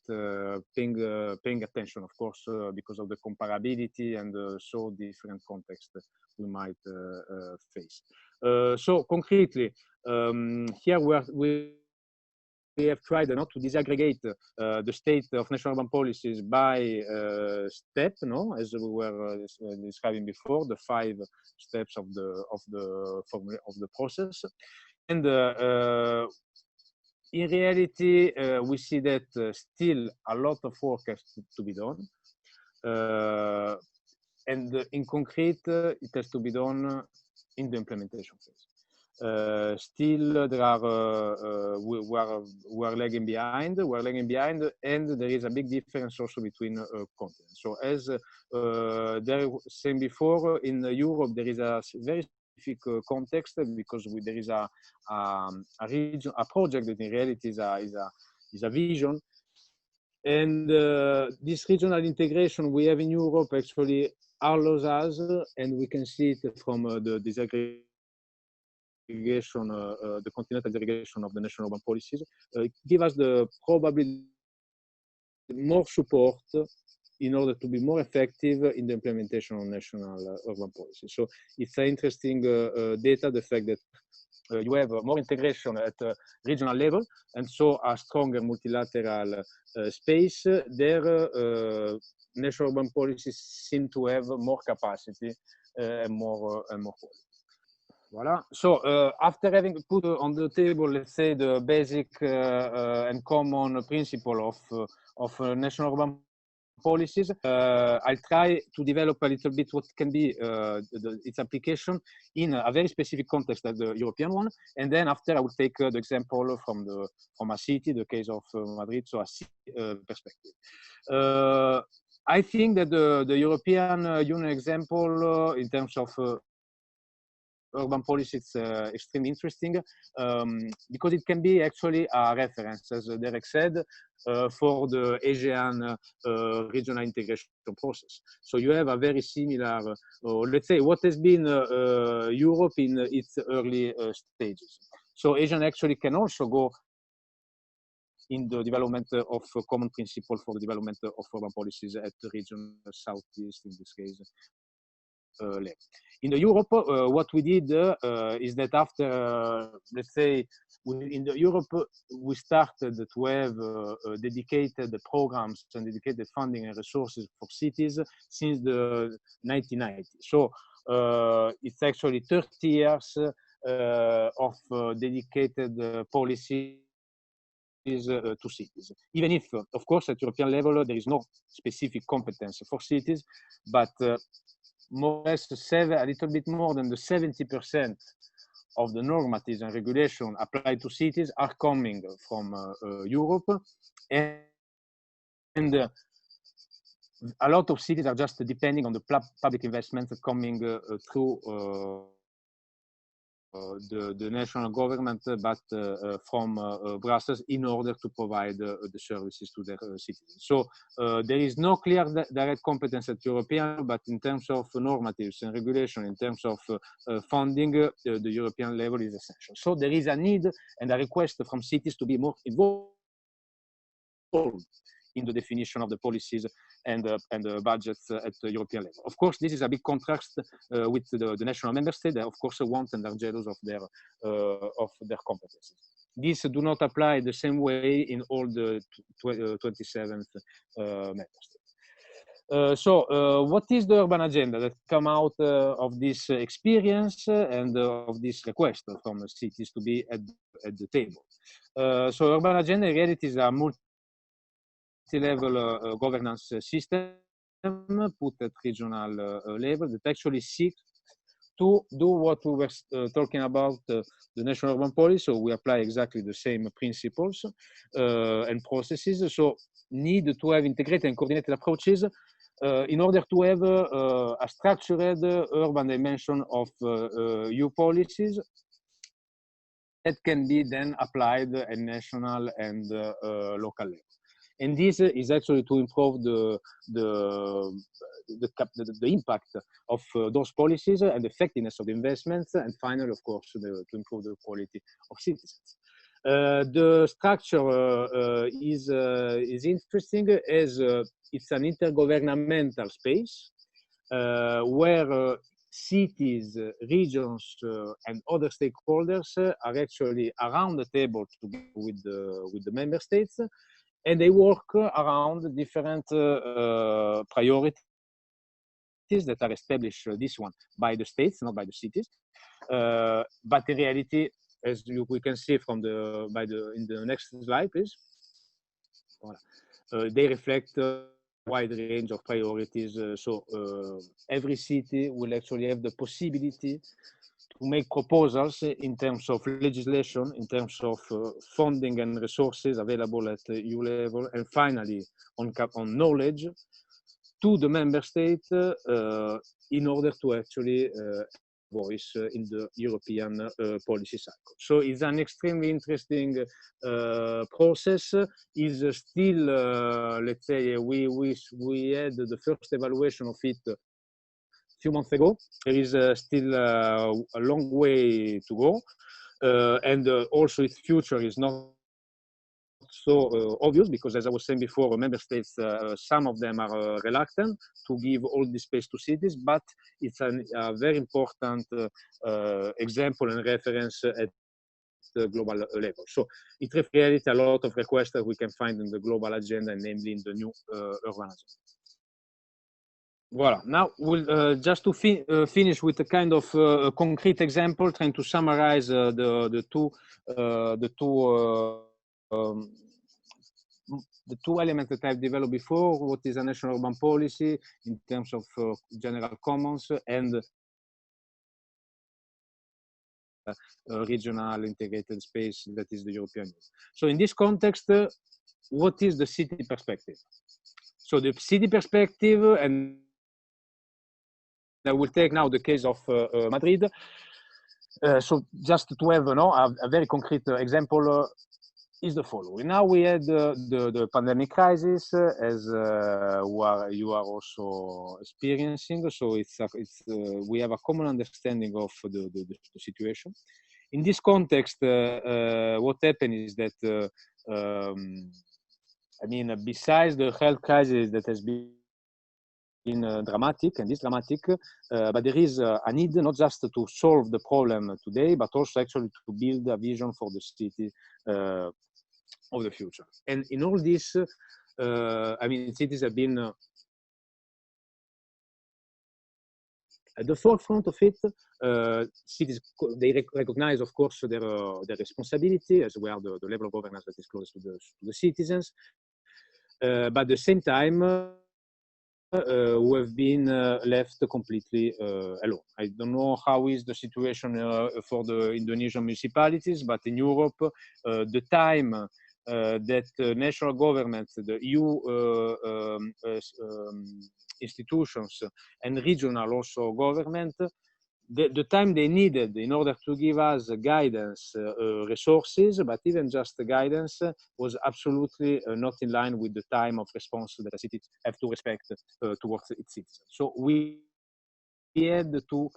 paying attention, of course, because of the comparability and so different context we might face. So concretely, here we have tried to disaggregate the state of national urban policies by step, as we were describing before, the 5 steps of the process. And in reality, we see that still a lot of work has to be done. And in concrete, it has to be done in the implementation phase. Still, there are we're lagging behind. And there is a big difference also between continents. So, as there was saying before, in Europe there is a very specific context, because there is a region, a project that in reality is a vision, and this regional integration we have in Europe actually allows us, and we can see it from the disaggregation. The continental aggregation of the national urban policies give us probably more support in order to be more effective in the implementation of national urban policies. So it's an interesting data, the fact that you have more integration at regional level, and so a stronger multilateral space. There, national urban policies seem to have more capacity and more quality. Voilà. So after having put on the table, let's say, the basic and common principle of national urban policies, I'll try to develop a little bit what can be its application in a very specific context, like the European one. And then after, I will take the example from a city, the case of Madrid, so a city perspective. I think that the European Union example in terms of urban policy is extremely interesting because it can be actually a reference, as Derek said, for the Asian regional integration process. So you have a very similar, let's say, what has been Europe in its early stages. So Asian actually can also go in the development of common principles for the development of urban policies at the region southeast, in this case, level. In the Europe, what we did is that after, let's say, in the Europe, we started to have dedicated programs and dedicated funding and resources for cities since the 1990s. So it's actually 30 years of dedicated policy to cities, even if, of course, at European level, there is no specific competence for cities, but more or less a little bit more than the 70% of the normatives and regulation applied to cities are coming from Europe, and a lot of cities are just depending on the public investment coming through the national government, but from Brussels, in order to provide the services to their citizens. So there is no clear direct competence at European, but in terms of normatives and regulation, in terms of funding, the European level is essential. So there is a need and a request from cities to be more involved in the definition of the policies and the budgets at the European level. Of course, this is a big contrast with the national member states. They, of course, want and are jealous of their competences. These do not apply the same way in all the 27 member states. So what is the urban agenda that come out of this experience and of this request from cities to be at the table? So urban agenda in reality is a multi-level governance system put at regional level that actually seeks to do what we were talking about, the national urban policy. So we apply exactly the same principles and processes. So need to have integrated and coordinated approaches in order to have a structured urban dimension of EU policies that can be then applied at national and local level. And this is actually to improve the impact of those policies and the effectiveness of the investments, and finally, of course, to improve the quality of citizens. The structure is interesting as it's an intergovernmental space where cities, regions, and other stakeholders are actually around the table together with the member states. And they work around different priorities that are established, this one, by the states, not by the cities. But in reality, as we can see from in the next slide, please. They reflect a wide range of priorities. So every city will actually have the possibility to make proposals in terms of legislation, in terms of funding and resources available at EU level, and finally on knowledge to the member state in order to actually voice in the European policy cycle. So it's an extremely interesting process. Is still, let's say, we had the first evaluation of it few months ago. There is still a long way to go, and also its future is not so obvious because, as I was saying before, member states, some of them are reluctant to give all this space to cities, but it's a very important example and reference at the global level. So it reflects a lot of requests that we can find in the global agenda, and namely in the new urban agenda. Voilà. Now, we'll just to finish with a kind of concrete example, trying to summarize the two elements that I've developed before. What is a national urban policy in terms of general commons and regional integrated space that is the European Union. So in this context, what is the city perspective? So the city perspective, and I will take now the case of Madrid. So just to have a very concrete example is the following. Now we had the pandemic crisis, as you are also experiencing. So we have a common understanding of the situation. In this context, what happened is that I mean, besides the health crisis that has been dramatic, and is dramatic, but there is a need not just to solve the problem today, but also actually to build a vision for the city of the future. And in all this, I mean, cities have been at the forefront of it. Cities, they recognize, of course, their responsibility, as well the level of governance that is close to the citizens. But at the same time, we have been left completely alone. I don't know how is the situation for the Indonesian municipalities, but in Europe, the time that national governments, the EU institutions, and regional also government, the time they needed in order to give us guidance, resources, but even just the guidance, was absolutely not in line with the time of response that the cities have to respect towards its citizens. So we had to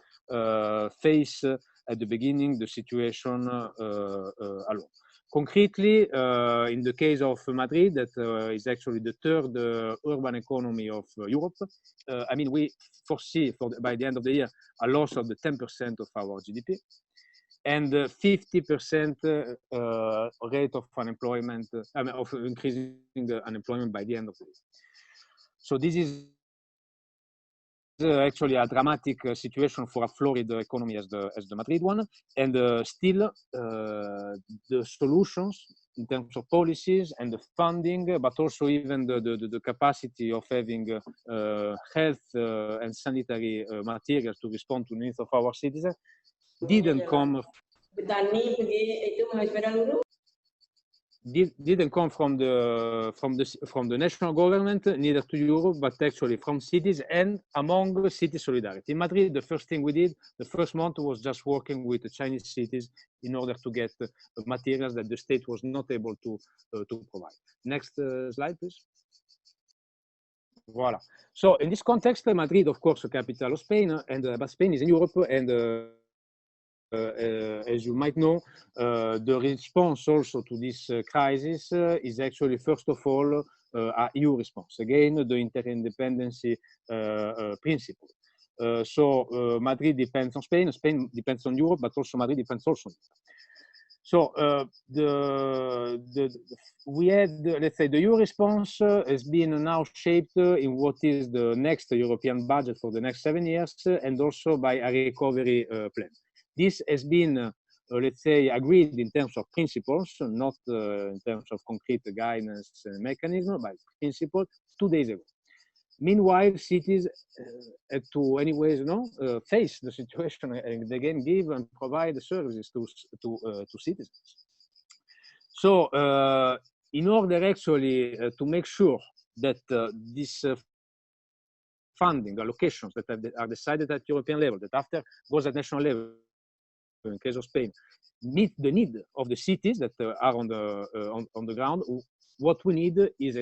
face at the beginning the situation alone. Concretely, in the case of Madrid, that is actually the third urban economy of Europe, I mean, we foresee by the end of the year a loss of the 10% of our GDP and 50% rate of unemployment, of increasing unemployment by the end of the year. So this is actually a dramatic situation for a florid economy as the Madrid one, and still the solutions in terms of policies and the funding, but also even the capacity of having health and sanitary materials to respond to the needs of our citizens didn't come from the national government, neither to Europe, but actually from cities and among city solidarity. In Madrid, the first thing we did, the first month, was just working with the Chinese cities in order to get materials that the state was not able to provide. Next slide, please. Voila. So in this context, Madrid, of course, the capital of Spain, but Spain is in Europe, and as you might know, the response also to this crisis is actually, first of all, a EU response. Again, the interdependency principle. So Madrid depends on Spain, Spain depends on Europe, but also Madrid depends also on Europe. So we had, let's say, the EU response has been now shaped in what is the next European budget for the next 7 years, and also by a recovery plan. This has been, let's say, agreed in terms of principles, not in terms of concrete guidance mechanism, but principle 2 days ago. Meanwhile, cities had to, anyways, face the situation and again give and provide services to citizens. So, in order actually to make sure that this funding allocations that are decided at European level, that after goes at national level, in case of Spain, meet the need of the cities that are on the ground, what we need is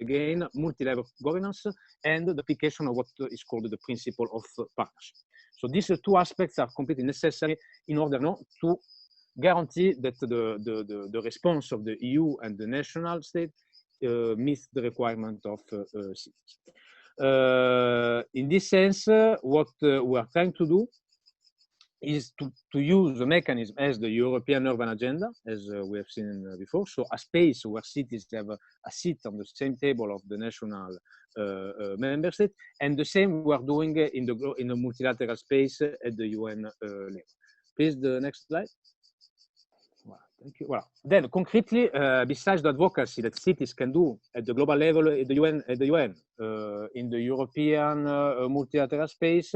again multi-level governance and the application of what is called the principle of partnership. So these two aspects are completely necessary in order to guarantee that the response of the EU and the national state meets the requirement of cities. In this sense, what we are trying to do is to use the mechanism as the European Urban Agenda, as we have seen before, so a space where cities have a seat on the same table of the national member state, and the same we are doing in the multilateral space at the UN level. Please, the next slide. Thank you. Well, then concretely, besides the advocacy that cities can do at the global level, at the UN, in the European multilateral space,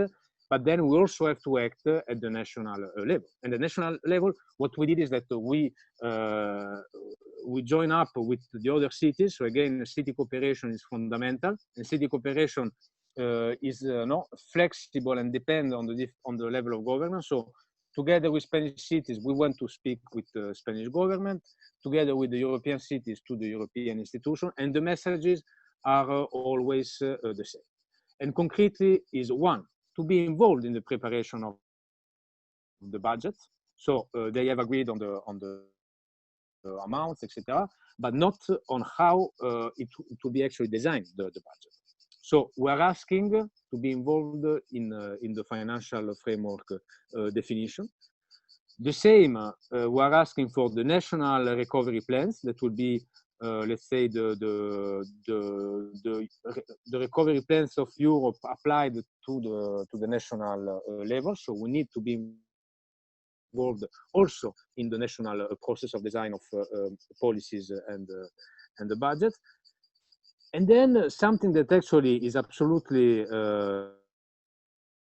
but then we also have to act at the national level. And at the national level, what we did is that we join up with the other cities. So again, city cooperation is fundamental, and city cooperation is not flexible and depend on the level of governance. So together with Spanish cities, we want to speak with the Spanish government, together with the European cities to the European institution, and the messages are always the same. And concretely is one, to be involved in the preparation of the budget. So they have agreed on the amounts, etc., but not on how it will be actually designed, the budget. So we are asking to be involved in the financial framework definition. The same, we are asking for the national recovery plans that will be, let's say, the recovery plans of Europe applied to the national level. So we need to be involved also in the national process of design of policies and the budget. And then something that actually is absolutely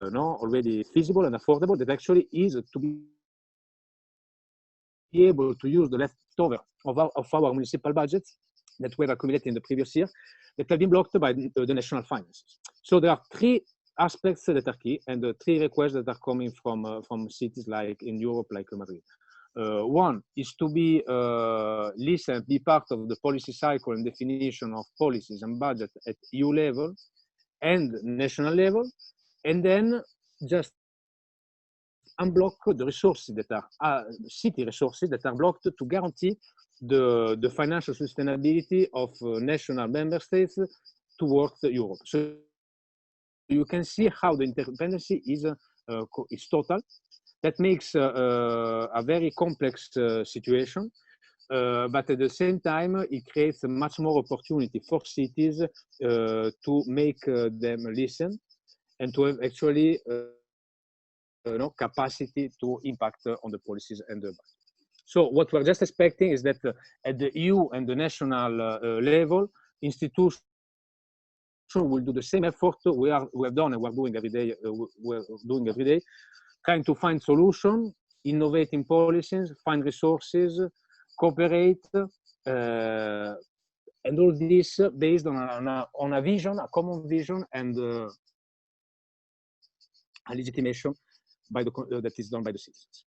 already feasible and affordable, that actually is to be able to use the leftover of our municipal budgets that were accumulated in the previous year that have been blocked by the national finances. So there are three aspects that are key, and the three requests that are coming from cities like in Europe, like Madrid. One is to be listen, be part of the policy cycle and definition of policies and budget at EU level and national level, and then just unblock the resources that are city resources that are blocked to guarantee the financial sustainability of national member states towards Europe. So you can see how the interdependency is total. That makes a very complex situation, but at the same time, it creates much more opportunity for cities to make them listen and to have actually capacity to impact on the policies and the budget. So what we're just expecting is that at the EU and the national level, institutions will do the same effort we have done and we're doing every day, trying to find solutions, innovating policies, find resources, cooperate, and all this based on a vision, a common vision, and a legitimation that is done by the citizens.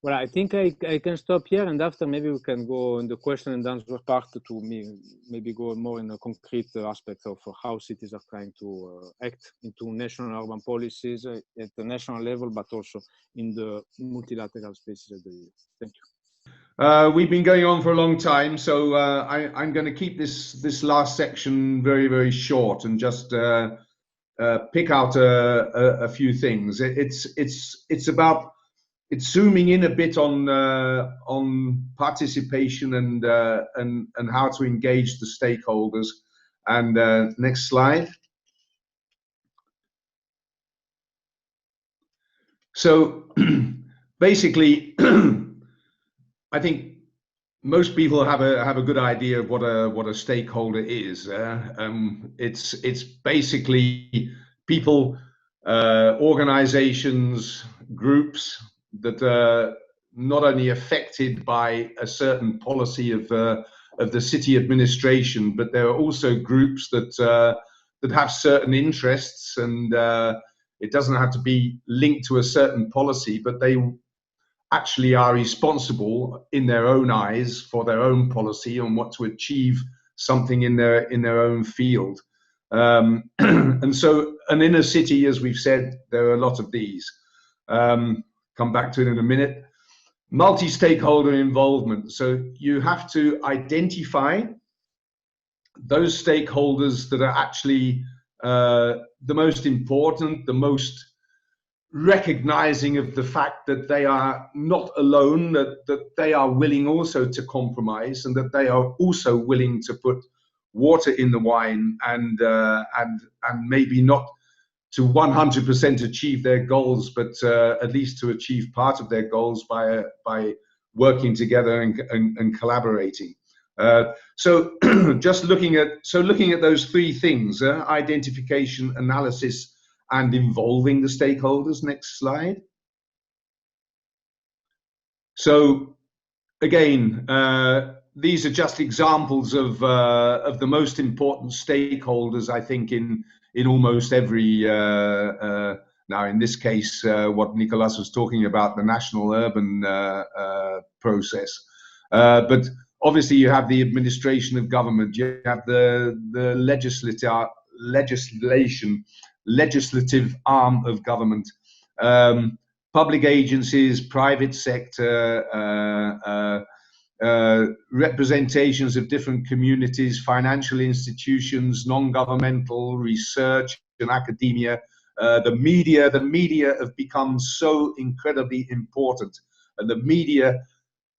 Well, I think I can stop here, and after maybe we can go in the question and answer part to maybe go more in a concrete aspect of how cities are trying to act into national urban policies at the national level, but also in the multilateral spaces of the EU. Thank you. We've been going on for a long time, so I'm going to keep this last section very, very short and just pick out a few things. It's about zooming in a bit on participation and how to engage the stakeholders. And next slide. So basically, I think most people have a good idea of what a stakeholder is. It's basically people, organizations, groups that are not only affected by a certain policy of the city administration, but there are also groups that have certain interests, and it doesn't have to be linked to a certain policy, but they actually are responsible in their own eyes for their own policy and what to achieve something in their own field. And so an inner city, as we've said, there are a lot of these. Come back to it in a minute. Multi-stakeholder involvement. So you have to identify those stakeholders that are actually the most important, the most recognizing of the fact that they are not alone, that they are willing also to compromise, and that they are also willing to put water in the wine and maybe not to 100% achieve their goals, but at least to achieve part of their goals by working together and collaborating. So just looking at those three things: identification, analysis, and involving the stakeholders. Next slide. So again, these are just examples of the most important stakeholders, I think, in almost every now in this case what Nicolas was talking about, the national urban process, but obviously you have the administration of government, you have the legislative arm of government, public agencies, private sector, representations of different communities, financial institutions, non-governmental, research and academia, the media. The media have become so incredibly important, and the media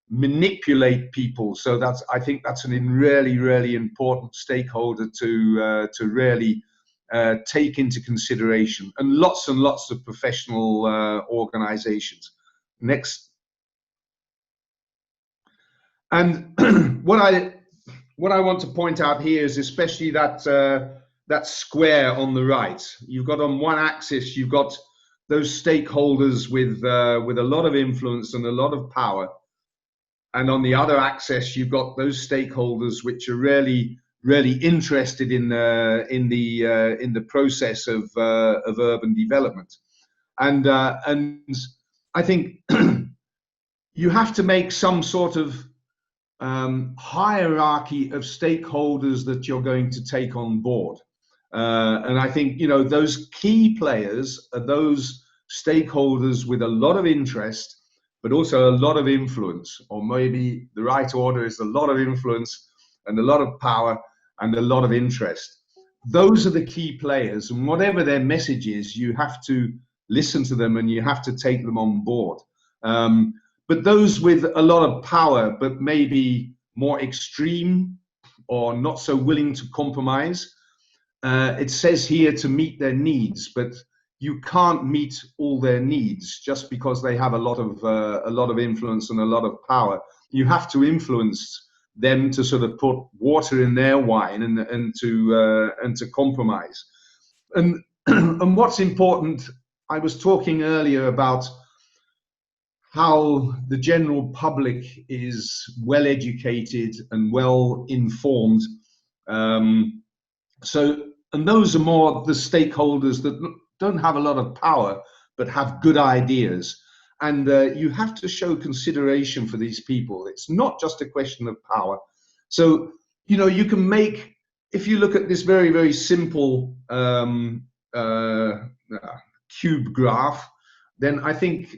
manipulate people. So I think that's a really, really important stakeholder to really take into consideration, and lots of professional organizations. Next. And what I want to point out here is especially that square on the right. You've got on one axis, you've got those stakeholders with a lot of influence and a lot of power, and on the other axis, you've got those stakeholders which are really interested in the process of urban development, and I think you have to make some sort of hierarchy of stakeholders that you're going to take on board, and I think, you know, those key players are those stakeholders with a lot of interest, but also a lot of influence, or maybe the right order is a lot of influence and a lot of power and a lot of interest. Those are the key players, and whatever their message is, you have to listen to them and you have to take them on board. But those with a lot of power, but maybe more extreme or not so willing to compromise, it says here to meet their needs, but you can't meet all their needs just because they have a lot of influence and a lot of power. You have to influence them to sort of put water in their wine and to compromise. And and what's important, I was talking earlier about how the general public is well educated and well informed. And those are more the stakeholders that don't have a lot of power, but have good ideas. And you have to show consideration for these people. It's not just a question of power. So, you know, you can make, if you look at this very, very simple cube graph, then I think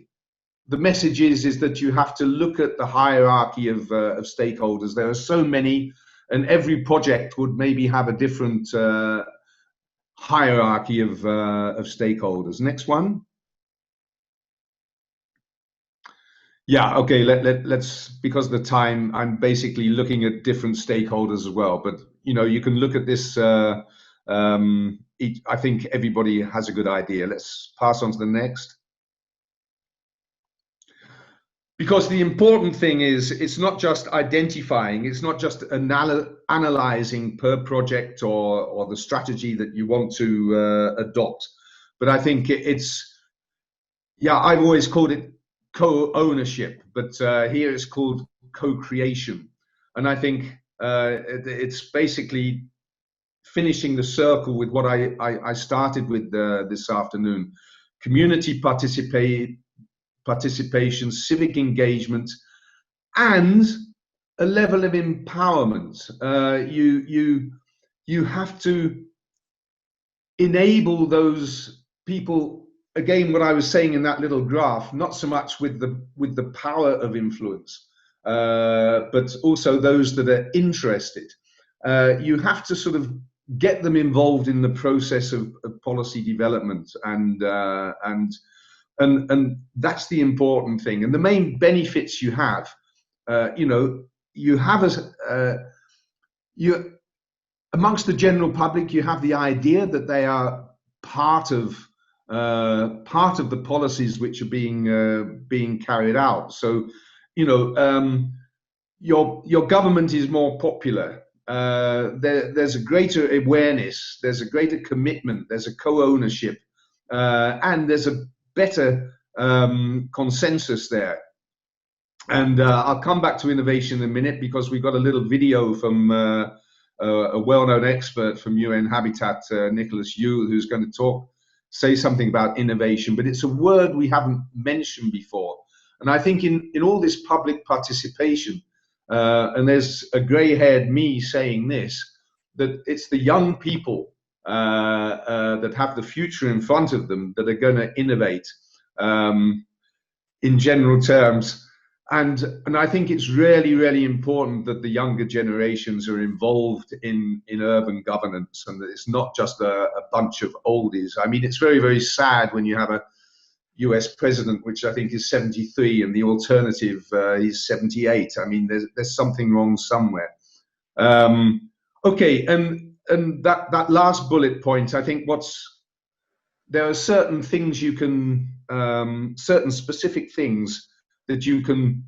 the message is that you have to look at the hierarchy of stakeholders. There are so many, and every project would maybe have a different hierarchy of stakeholders. Next one. Yeah, okay, let's, because of the time, I'm basically looking at different stakeholders as well. But, you know, you can look at this, I think everybody has a good idea. Let's pass on to the next. Because the important thing is, it's not just identifying, it's not just analyzing per project or the strategy that you want to adopt. But I think it's, yeah, I've always called it co-ownership, but here it's called co-creation. And I think it's basically finishing the circle with what I started with this afternoon. Community participation, civic engagement, and a level of empowerment. You have to enable those people. Again, what I was saying in that little graph, not so much with the power of influence, but also those that are interested. You have to sort of get them involved in the process of policy development, and that's the important thing. And the main benefits you have, you know, you have amongst the general public, you have the idea that they are part of the policies which are being carried out. So, you know, your government is more popular. There's a greater awareness. There's a greater commitment. There's a co-ownership, and there's a better consensus there. And I'll come back to innovation in a minute because we've got a little video from a well-known expert from UN Habitat, Nicholas Yu, who's going to say something about innovation, but it's a word we haven't mentioned before. And I think in all this public participation, and there's a gray-haired me saying this, that it's the young people that have the future in front of them that are going to innovate in general terms. And I think it's really, really important that the younger generations are involved in urban governance, and that it's not just a bunch of oldies. I mean, it's very, very sad when you have a US president, which I think is 73, and the alternative is 78. I mean, there's something wrong somewhere. Okay, and that last bullet point, I think there are certain things you can, certain specific things that you can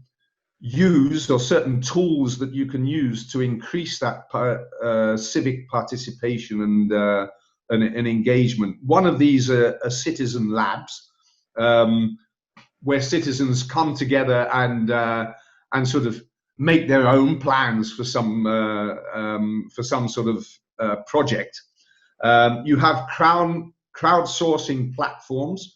use, or certain tools that you can use to increase that civic participation and engagement. One of these are citizen labs, where citizens come together and sort of make their own plans for some sort of project. You have crowdsourcing platforms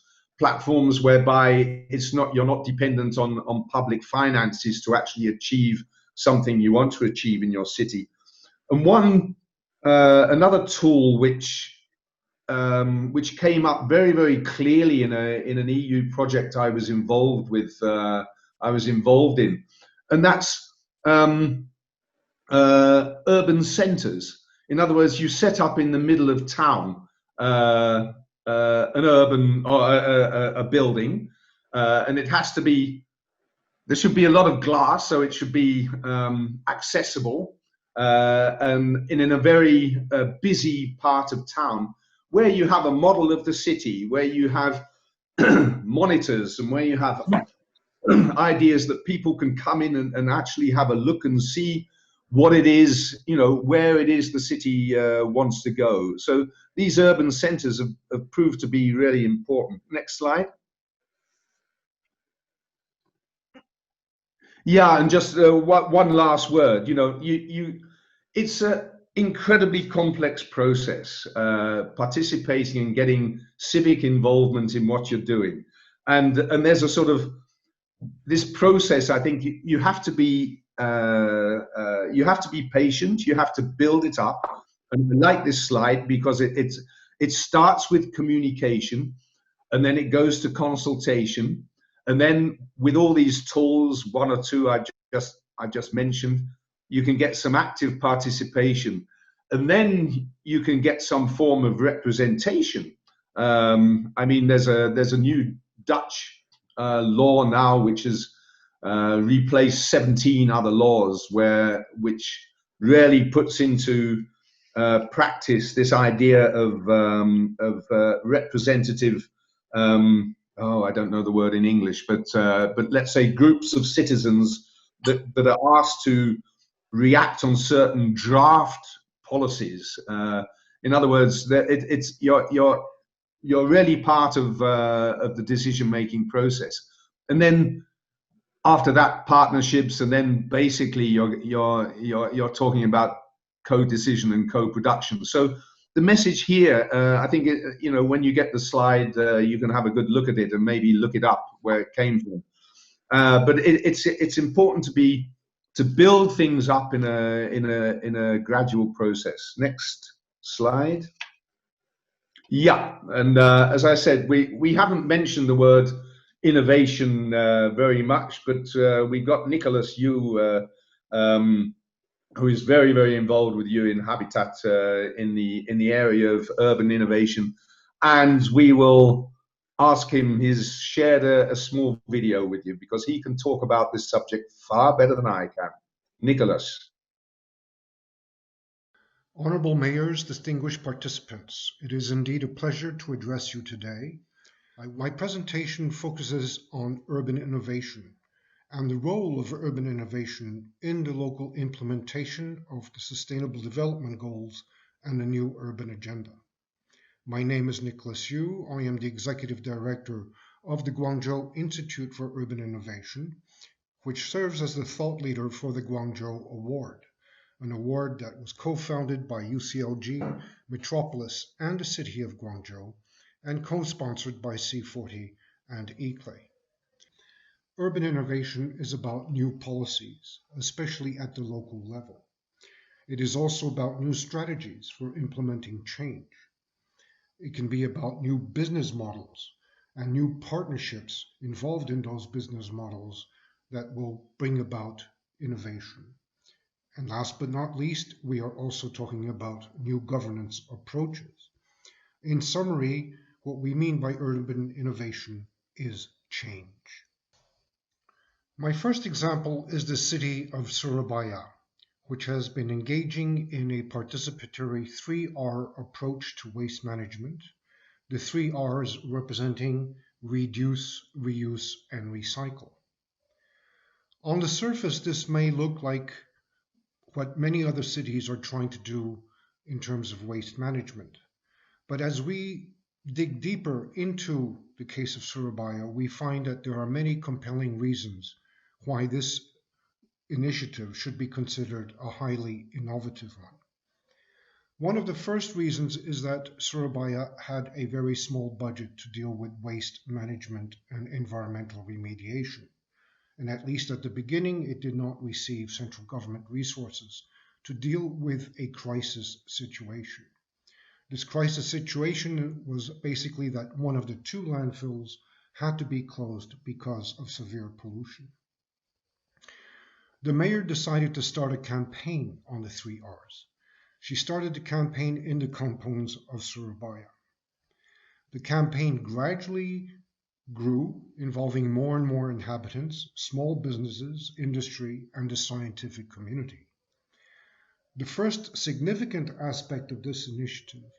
whereby you're not dependent on public finances to actually achieve something you want to achieve in your city. And another tool which came up very, very clearly in an EU project I was involved in, and that's urban centres. In other words, you set up in the middle of town an urban or a building, and it has to be. There should be a lot of glass, so it should be accessible, and in a very busy part of town, where you have a model of the city, where you have monitors, and where you have ideas that people can come in and actually have a look and see what it is, where it is the city wants to go. So these urban centers have proved to be really important. Next slide. Yeah, and just one last word. It's an incredibly complex process, participating and getting civic involvement in what you're doing. And there's a sort of this process. I think you have to be patient. You have to build it up. And I like this slide because it starts with communication, and then it goes to consultation, and then with all these tools, one or two I just mentioned, you can get some active participation, and then you can get some form of representation. I mean, there's a new Dutch law now which has replaced 17 other laws which really puts into practice this idea of representative. I don't know the word in English, but let's say groups of citizens that are asked to react on certain draft policies. In other words, you're really part of the decision-making process, and then after that, partnerships, and then basically you're talking about co-decision and co-production. So the message here, I think, when you get the slide, you can have a good look at it and maybe look it up where it came from. But it's important to build things up in a gradual process. Next slide. Yeah, and as I said, we haven't mentioned the word innovation very much, but we've got Nicholas Yu, who is very, very involved with UN Habitat in the area of urban innovation, and we will ask him. He's shared a small video with you because he can talk about this subject far better than I can. Nicholas. Honorable Mayors, distinguished participants, it is indeed a pleasure to address you today. My presentation focuses on urban innovation and the role of urban innovation in the local implementation of the Sustainable Development Goals and the new urban agenda. My name is Nicholas Yu. I am the Executive Director of the Guangzhou Institute for Urban Innovation, which serves as the thought leader for the Guangzhou Award, an award that was co-founded by UCLG, Metropolis, and the city of Guangzhou, and co-sponsored by C40 and ICLEI. Urban innovation is about new policies, especially at the local level. It is also about new strategies for implementing change. It can be about new business models and new partnerships involved in those business models that will bring about innovation. And last but not least, we are also talking about new governance approaches. In summary, what we mean by urban innovation is change. My first example is the city of Surabaya, which has been engaging in a participatory 3R approach to waste management, the 3 Rs representing reduce, reuse, and recycle. On the surface, this may look like what many other cities are trying to do in terms of waste management. But as we dig deeper into the case of Surabaya, we find that there are many compelling reasons why this initiative should be considered a highly innovative one. One of the first reasons is that Surabaya had a very small budget to deal with waste management and environmental remediation. And at least at the beginning, it did not receive central government resources to deal with a crisis situation. This crisis situation was basically that one of the 2 landfills had to be closed because of severe pollution. The mayor decided to start a campaign on the 3 Rs. She started the campaign in the compounds of Surabaya. The campaign gradually grew, involving more and more inhabitants, small businesses, industry, and the scientific community. The first significant aspect of this initiative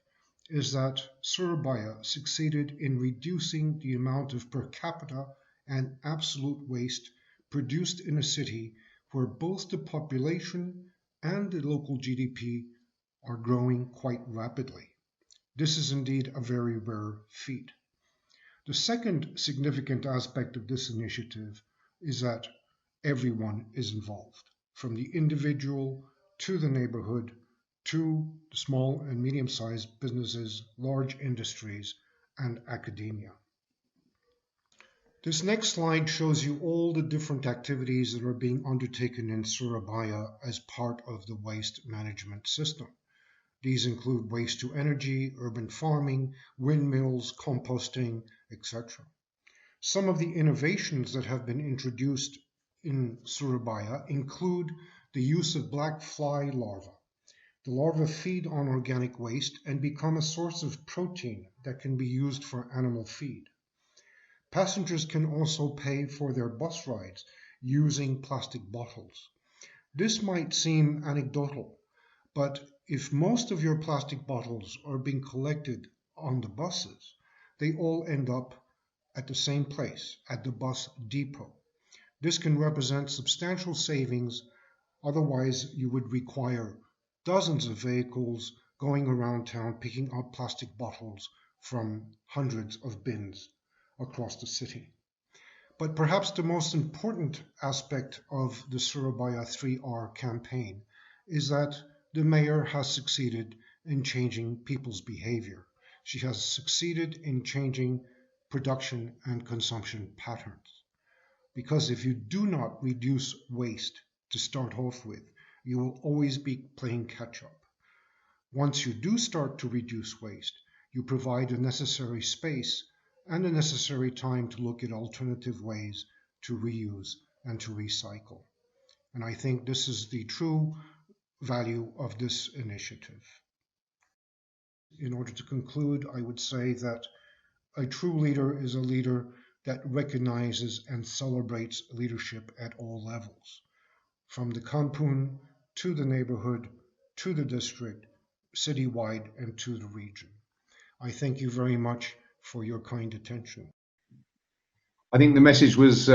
is that Surabaya succeeded in reducing the amount of per capita and absolute waste produced in a city where both the population and the local GDP are growing quite rapidly. This is indeed a very rare feat. The second significant aspect of this initiative is that everyone is involved, from the individual to the neighborhood to the small and medium-sized businesses, large industries, and academia. This next slide shows you all the different activities that are being undertaken in Surabaya as part of the waste management system. These include waste to energy, urban farming, windmills, composting, etc. Some of the innovations that have been introduced in Surabaya include the use of black fly larvae. The larvae feed on organic waste and become a source of protein that can be used for animal feed. Passengers can also pay for their bus rides using plastic bottles. This might seem anecdotal, but if most of your plastic bottles are being collected on the buses, they all end up at the same place, at the bus depot. This can represent substantial savings, otherwise you would require dozens of vehicles going around town picking up plastic bottles from hundreds of bins across the city. But perhaps the most important aspect of the Surabaya 3R campaign is that the mayor has succeeded in changing people's behavior. She has succeeded in changing production and consumption patterns. Because if you do not reduce waste to start off with, you will always be playing catch-up. Once you do start to reduce waste, you provide the necessary space and the necessary time to look at alternative ways to reuse and to recycle. And I think this is the true value of this initiative. In order to conclude, I would say that a true leader is a leader that recognizes and celebrates leadership at all levels, from the kampung to the neighborhood, to the district, citywide, and to the region. I thank you very much for your kind attention. I think the message was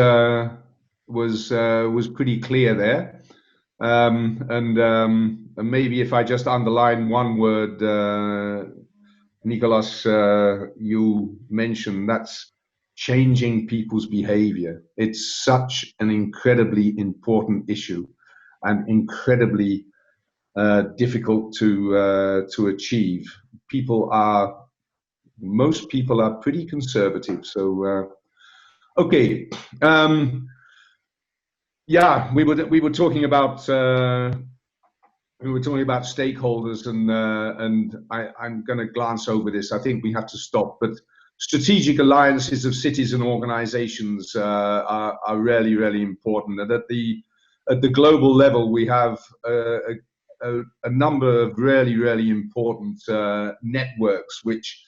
pretty clear there. And maybe if I just underline one word, Nicholas, you mentioned, that's changing people's behavior. It's such an incredibly important issue and incredibly difficult to achieve. Most people are pretty conservative. So, okay. Yeah, we were talking about stakeholders, and I'm going to glance over this. I think we have to stop, but strategic alliances of cities and organizations are really, really important. And at the global level, we have a number of really, really important networks which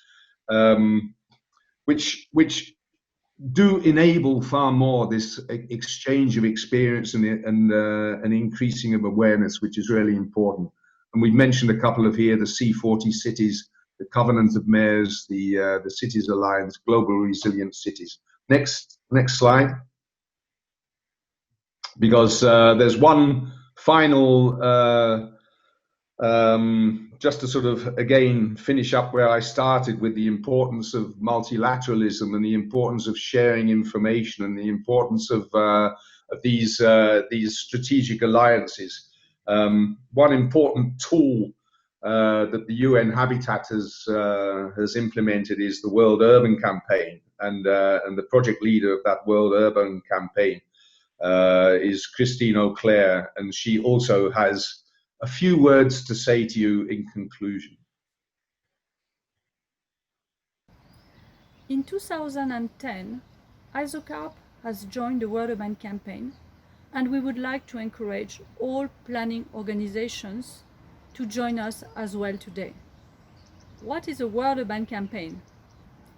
do enable far more this exchange of experience and an increasing of awareness, which is really important. And we've mentioned a couple of here: the C40 cities, the Covenant of Mayors, the Cities Alliance, Global Resilient Cities. Next slide. Because there's one final, just to sort of again finish up where I started, with the importance of multilateralism and the importance of sharing information and the importance of these strategic alliances. One important tool that the UN Habitat has implemented is the World Urban Campaign, and the project leader of that World Urban Campaign is Christine Auclair, and she also has a few words to say to you in conclusion. In 2010, ISOCARP has joined the World Urban Campaign, and we would like to encourage all planning organizations to join us as well today. What is a World Urban Campaign?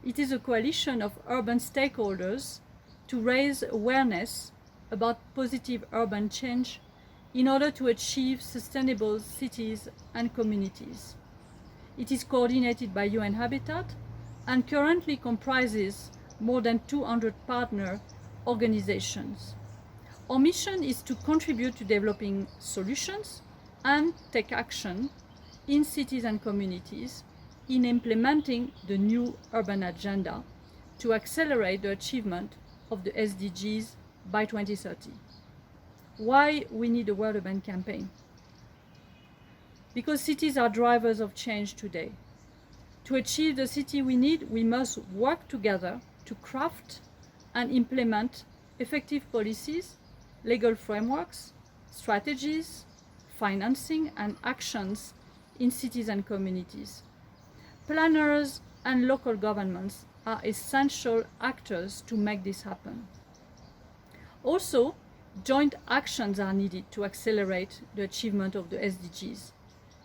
It is a coalition of urban stakeholders to raise awareness about positive urban change in order to achieve sustainable cities and communities. It is coordinated by UN Habitat and currently comprises more than 200 partner organizations. Our mission is to contribute to developing solutions and take action in cities and communities in implementing the new urban agenda to accelerate the achievement of the SDGs by 2030. Why we need a World Urban Campaign? Because cities are drivers of change today. To achieve the city we need, we must work together to craft and implement effective policies, legal frameworks, strategies, financing, and actions in cities and communities. Planners and local governments are essential actors to make this happen. Also, joint actions are needed to accelerate the achievement of the SDGs.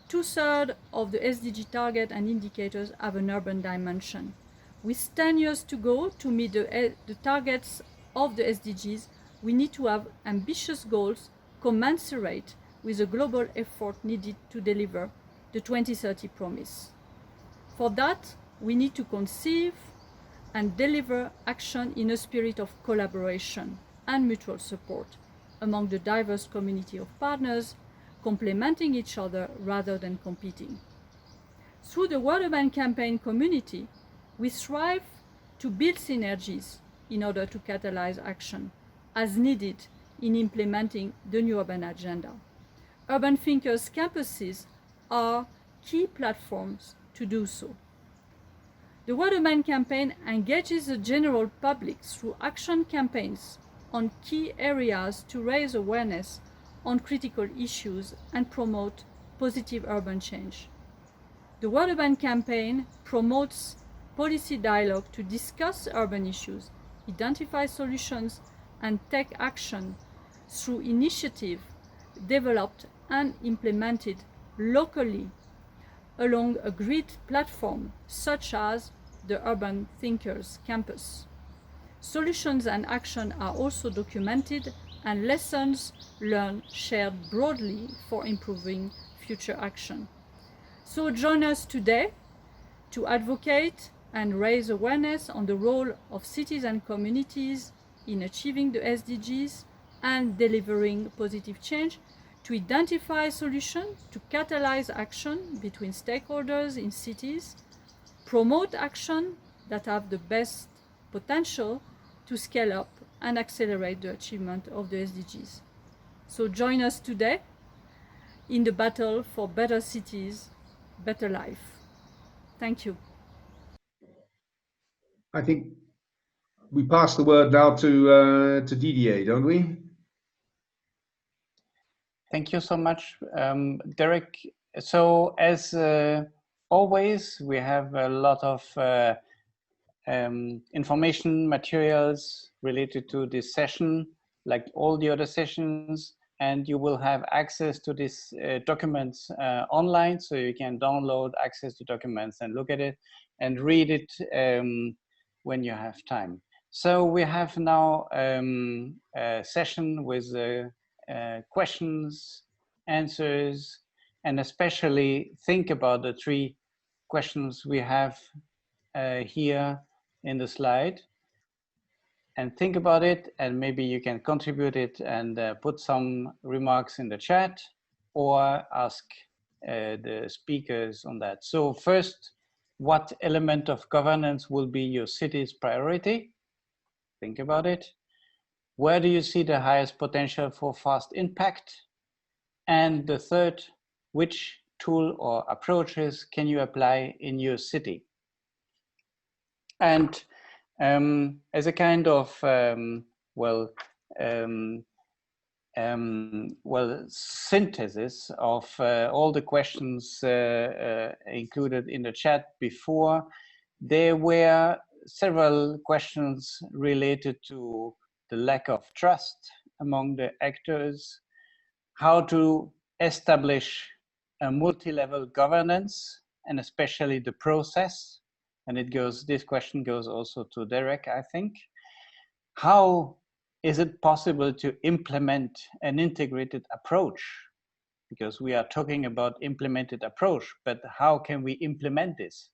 2/3 of the SDG target and indicators have an urban dimension. With 10 years to go to meet the targets of the SDGs, we need to have ambitious goals commensurate with the global effort needed to deliver the 2030 promise. For that, we need to conceive and deliver action in a spirit of collaboration and mutual support among the diverse community of partners, complementing each other rather than competing. Through the World Urban Campaign community, we strive to build synergies in order to catalyze action as needed in implementing the new urban agenda. Urban Thinkers campuses are key platforms to do so. The World Urban Campaign engages the general public through action campaigns on key areas to raise awareness on critical issues and promote positive urban change. The World Urban Campaign promotes policy dialogue to discuss urban issues, identify solutions, and take action through initiatives developed and implemented locally along agreed platforms such as the Urban Thinkers Campus. Solutions and action are also documented and lessons learned shared broadly for improving future action. So join us today to advocate and raise awareness on the role of cities and communities in achieving the SDGs and delivering positive change, to identify solutions to catalyze action between stakeholders in cities, promote action that have the best potential to scale up and accelerate the achievement of the SDGs. So join us today in the battle for better cities, better life. Thank you. I think we pass the word now to Didier, don't we? Thank you so much, Derek. So as always, we have a lot of information materials related to this session, like all the other sessions, and you will have access to these documents online, so you can download, access to documents and look at it and read it when you have time. So we have now a session with questions, answers, and especially think about the 3 questions we have here in the slide, and think about it, and maybe you can contribute it and put some remarks in the chat or ask the speakers on that. So first, what element of governance will be your city's priority? Think about it. Where do you see the highest potential for fast impact? And the third, which tool or approaches can you apply in your city? And as a kind of synthesis of all the questions included in the chat before, there were several questions related to the lack of trust among the actors, how to establish a multi-level governance, and especially the process. And this question goes also to Derek, I think. How is it possible to implement an integrated approach? Because we are talking about implemented approach, but how can we implement this?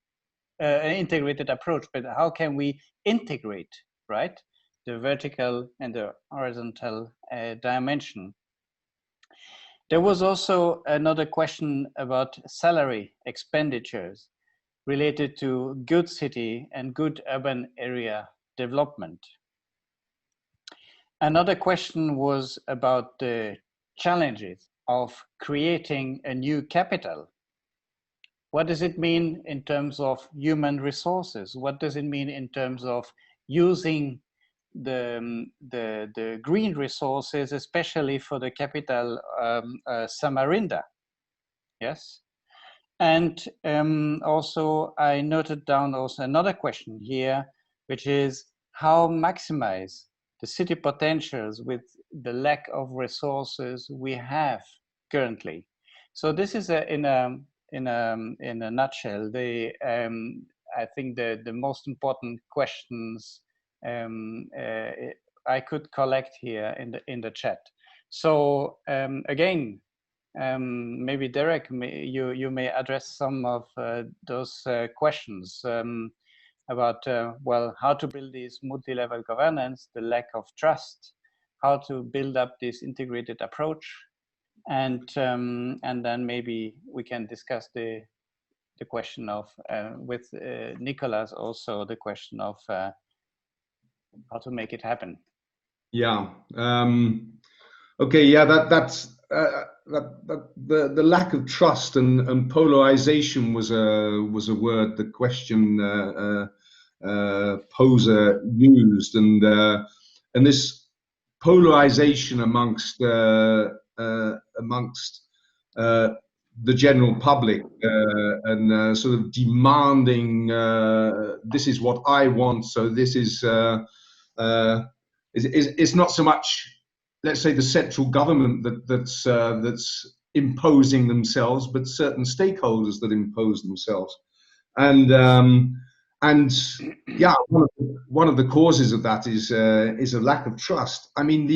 An integrated approach, but how can we integrate, right? The vertical and the horizontal dimension. There was also another question about salary expenditures related to good city and good urban area development. Another question was about the challenges of creating a new capital. What does it mean in terms of human resources? What does it mean in terms of using the green resources, especially for the capital Samarinda? Yes. And also I noted down also another question here, which is how maximize the city potentials with the lack of resources we have currently. So this is in a nutshell, I think the most important questions I could collect here in the chat. So again, maybe Derek, you may address some of those questions about how to build this multi-level governance, the lack of trust, how to build up this integrated approach, and then maybe we can discuss the question of with Nicolas also the question of how to make it happen. Yeah. Okay. Yeah. That's the lack of trust and polarization was a word the question poser used, and this polarization amongst the general public and sort of demanding this is what I want, so this is it's not so much, let's say, the central government that's imposing themselves, but certain stakeholders that impose themselves, and yeah, one of the causes of that is a lack of trust. I mean,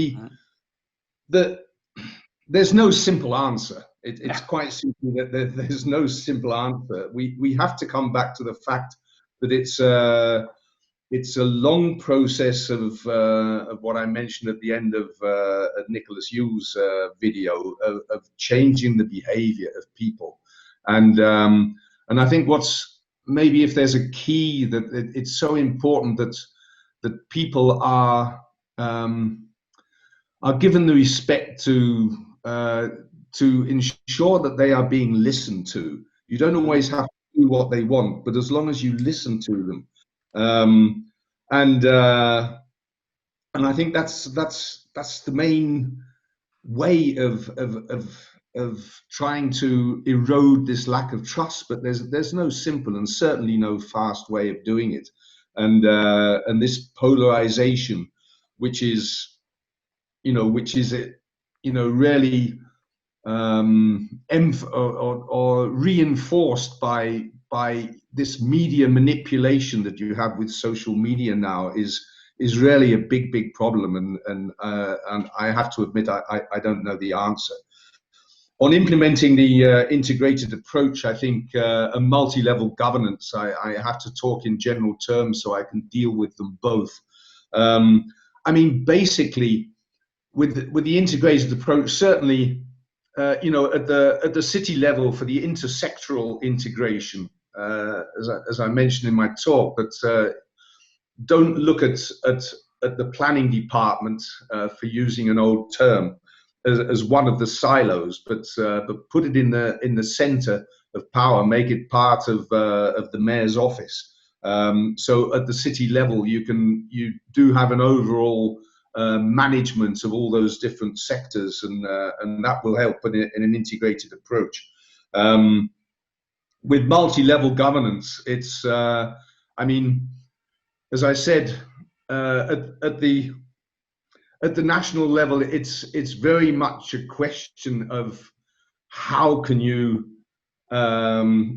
there's no simple answer. It's quite simple that there's no simple answer. We have to come back to the fact that it's a long process of what I mentioned at the end of Nicholas Yu's video of changing the behavior of people, and I think what's maybe, if there's a key, that it's so important that that people are given the respect to ensure that they are being listened to. You don't always have to do what they want, but as long as you listen to them, and I think that's the main way of trying to erode this lack of trust. But there's no simple and certainly no fast way of doing it, and this polarization, which is really or reinforced by this media manipulation that you have with social media now, is really a big problem, and I have to admit I don't know the answer. On implementing the integrated approach, I think a multi-level governance, I have to talk in general terms so I can deal with them both. I mean, basically, with the integrated approach, certainly, at the city level for the intersectoral integration, as I mentioned in my talk, but don't look at the planning department, for using an old term, as one of the silos, but put it in the center of power, make it part of the mayor's office. So at the city level, you do have an overall management of all those different sectors, and that will help in an integrated approach. With multi-level governance, it's I mean, as I said, at the national level, it's very much a question of how can you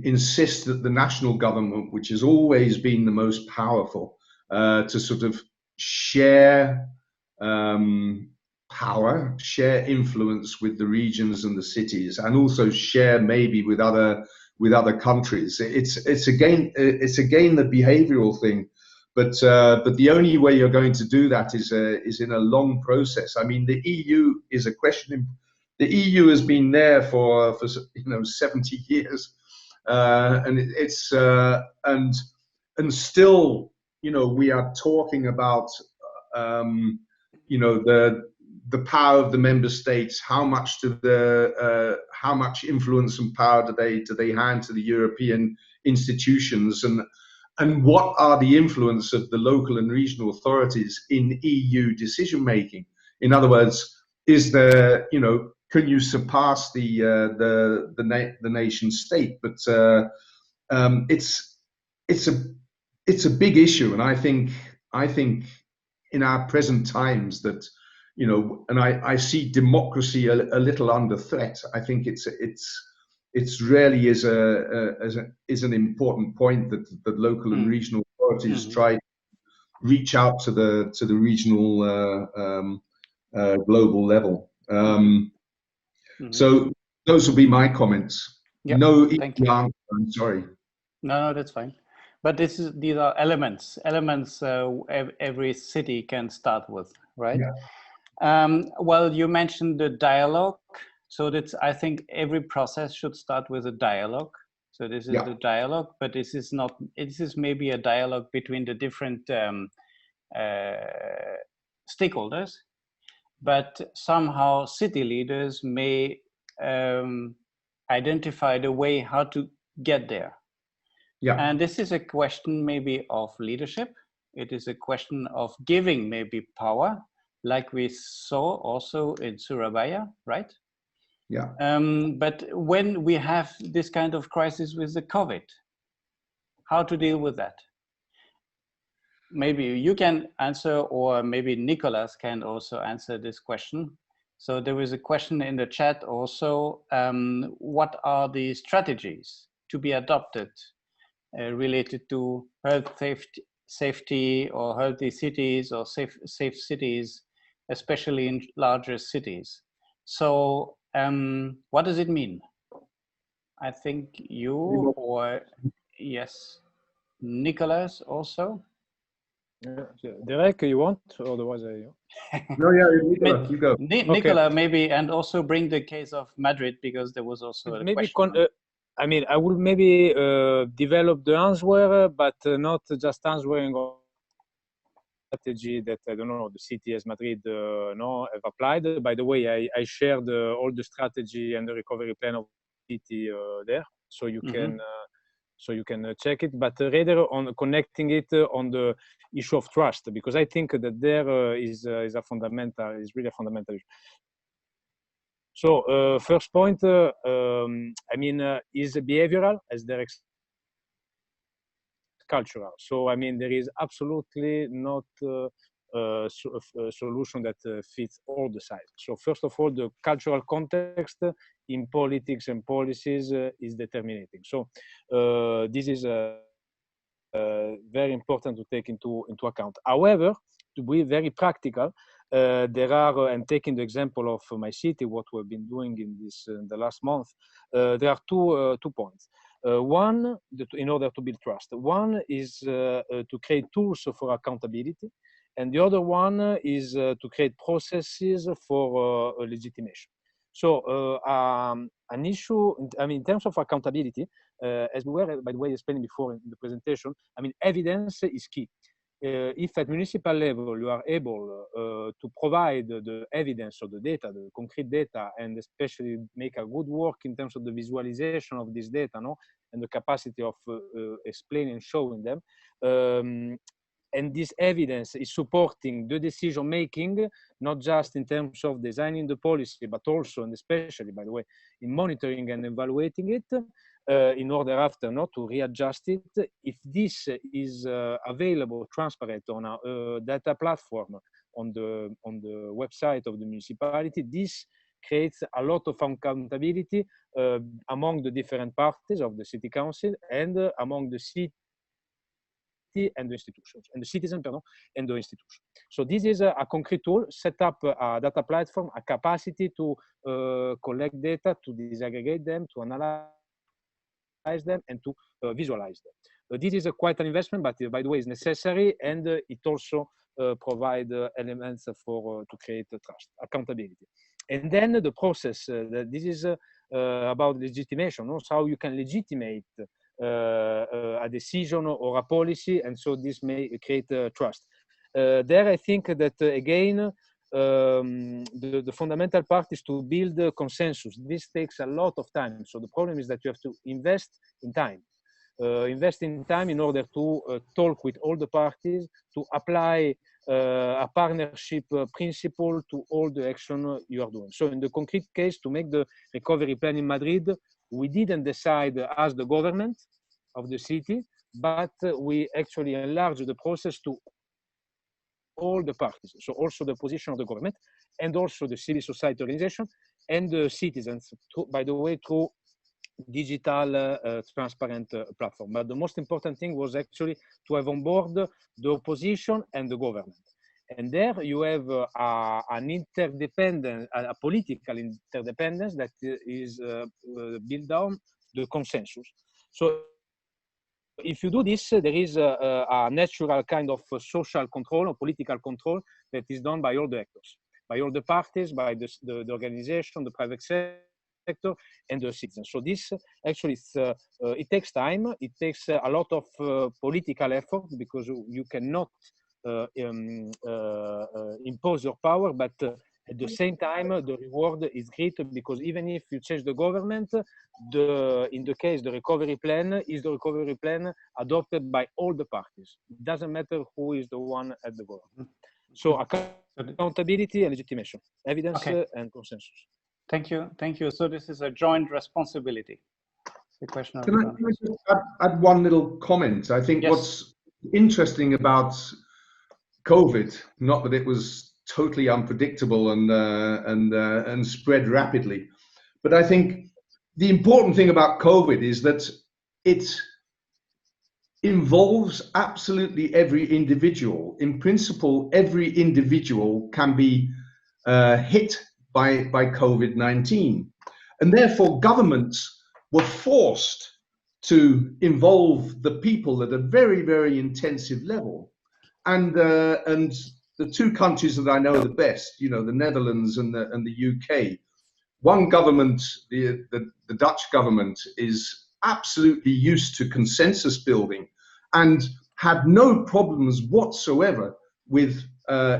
insist that the national government, which has always been the most powerful, to sort of share power, share influence with the regions and the cities, and also share maybe with other countries. It's again the behavioral thing, but the only way you're going to do that is in a long process. I mean, the EU is a question. The EU has been there for 70 years, and it's and still, we are talking about the power of the member states. How much influence and power do they hand to the European institutions, and what are the influence of the local and regional authorities in EU decision making? In other words, is there, can you surpass the nation state? But it's a big issue, and I think in our present times that, and I see democracy a little under threat. I think it's really is an important point that local and regional authorities try to reach out to the regional global level. So those will be my comments. Yep, no thank you. answer, I'm sorry. No, that's fine. But these are elements every city can start with, right? Yeah. Well, you mentioned the dialogue. So that's, I think every process should start with a dialogue. So this is the dialogue, but this is maybe a dialogue between the different stakeholders, but somehow city leaders may identify the way how to get there. Yeah. And this is a question maybe of leadership. It is a question of giving maybe power, like we saw also in Surabaya, right? Yeah. But when we have this kind of crisis with the COVID, how to deal with that? Maybe you can answer, or maybe Nicolas can also answer this question. So there is a question in the chat also. What are the strategies to be adopted related to health safety or healthy cities or safe cities, especially in larger cities? So what does it mean? I think you, or yes, Nicolas also. Derek, you want? Otherwise, No, Nicolas, you go. Nicolas, maybe, and also bring the case of Madrid, because there was also a question. I mean, I will maybe develop the answer, but not just answering strategy that, I don't know, the city as Madrid have applied. By the way, I shared all the strategy and the recovery plan of the city there, so you can check it. But rather on connecting it on the issue of trust, because I think that there is really a fundamental issue. So first point, I mean, is behavioral as there is cultural. So I mean, there is absolutely not a solution that fits all the sides. So first of all, the cultural context in politics and policies is determining. So this is very important to take into account. However, to be very practical, there are, and taking the example of my city, what we've been doing in the last month, there are two points. One, in order to build trust. One is to create tools for accountability, and the other one is to create processes for legitimation. So an issue, I mean, in terms of accountability, as we were, by the way, explaining before in the presentation, I mean, evidence is key. If at municipal level you are able to provide the evidence or the data, the concrete data, and especially make a good work in terms of the visualization of this data, and the capacity of explaining and showing them, and this evidence is supporting the decision making, not just in terms of designing the policy, but also and especially, by the way, in monitoring and evaluating it, in order after to readjust it. If this is available, transparent on a data platform on the website of the municipality, this creates a lot of accountability among the different parties of the city council and among the city and the institutions, and the citizen, and the institution. So this is a concrete tool, set up a data platform, a capacity to collect data, to disaggregate them, to analyze them, and to visualize them. This is quite an investment, but by the way, is necessary, and it also provides elements for to create trust, accountability. And then the process, this is about legitimation, also how you can legitimate a decision or a policy, and so this may create trust. There, I think that again, the fundamental part is to build a consensus. This takes a lot of time. So the problem is that you have to invest in time. In order to talk with all the parties, to apply a partnership principle to all the action you are doing. So in the concrete case, to make the recovery plan in Madrid, we didn't decide as the government of the city, but we actually enlarged the process to all the parties. So also the position of the government, and also the civil society organization, and the citizens, by the way, through digital transparent platform. But the most important thing was actually to have on board the opposition and the government. And there you have an interdependence, a political interdependence that is built on the consensus. So if you do this, there is a natural kind of social control or political control that is done by all the actors, by all the parties, by the organization, the private sector, and the citizens. So this actually, it takes time. It takes a lot of political effort, because you cannot impose your power, but at the same time, the reward is great, because even if you change the government, in the case the recovery plan is the recovery plan adopted by all the parties. It doesn't matter who is the one at the government. So accountability and legitimation, evidence and consensus. Thank you. So this is a joint responsibility. The question of Can I just add one little comment? I think what's interesting about COVID, not that it was totally unpredictable and spread rapidly, but I think the important thing about COVID is that it involves absolutely every individual. In principle, every individual can be hit by COVID-19, and therefore governments were forced to involve the people at a very, very intensive level. And the two countries that I know the best, the Netherlands and the UK, one government, the Dutch government, is absolutely used to consensus building and had no problems whatsoever with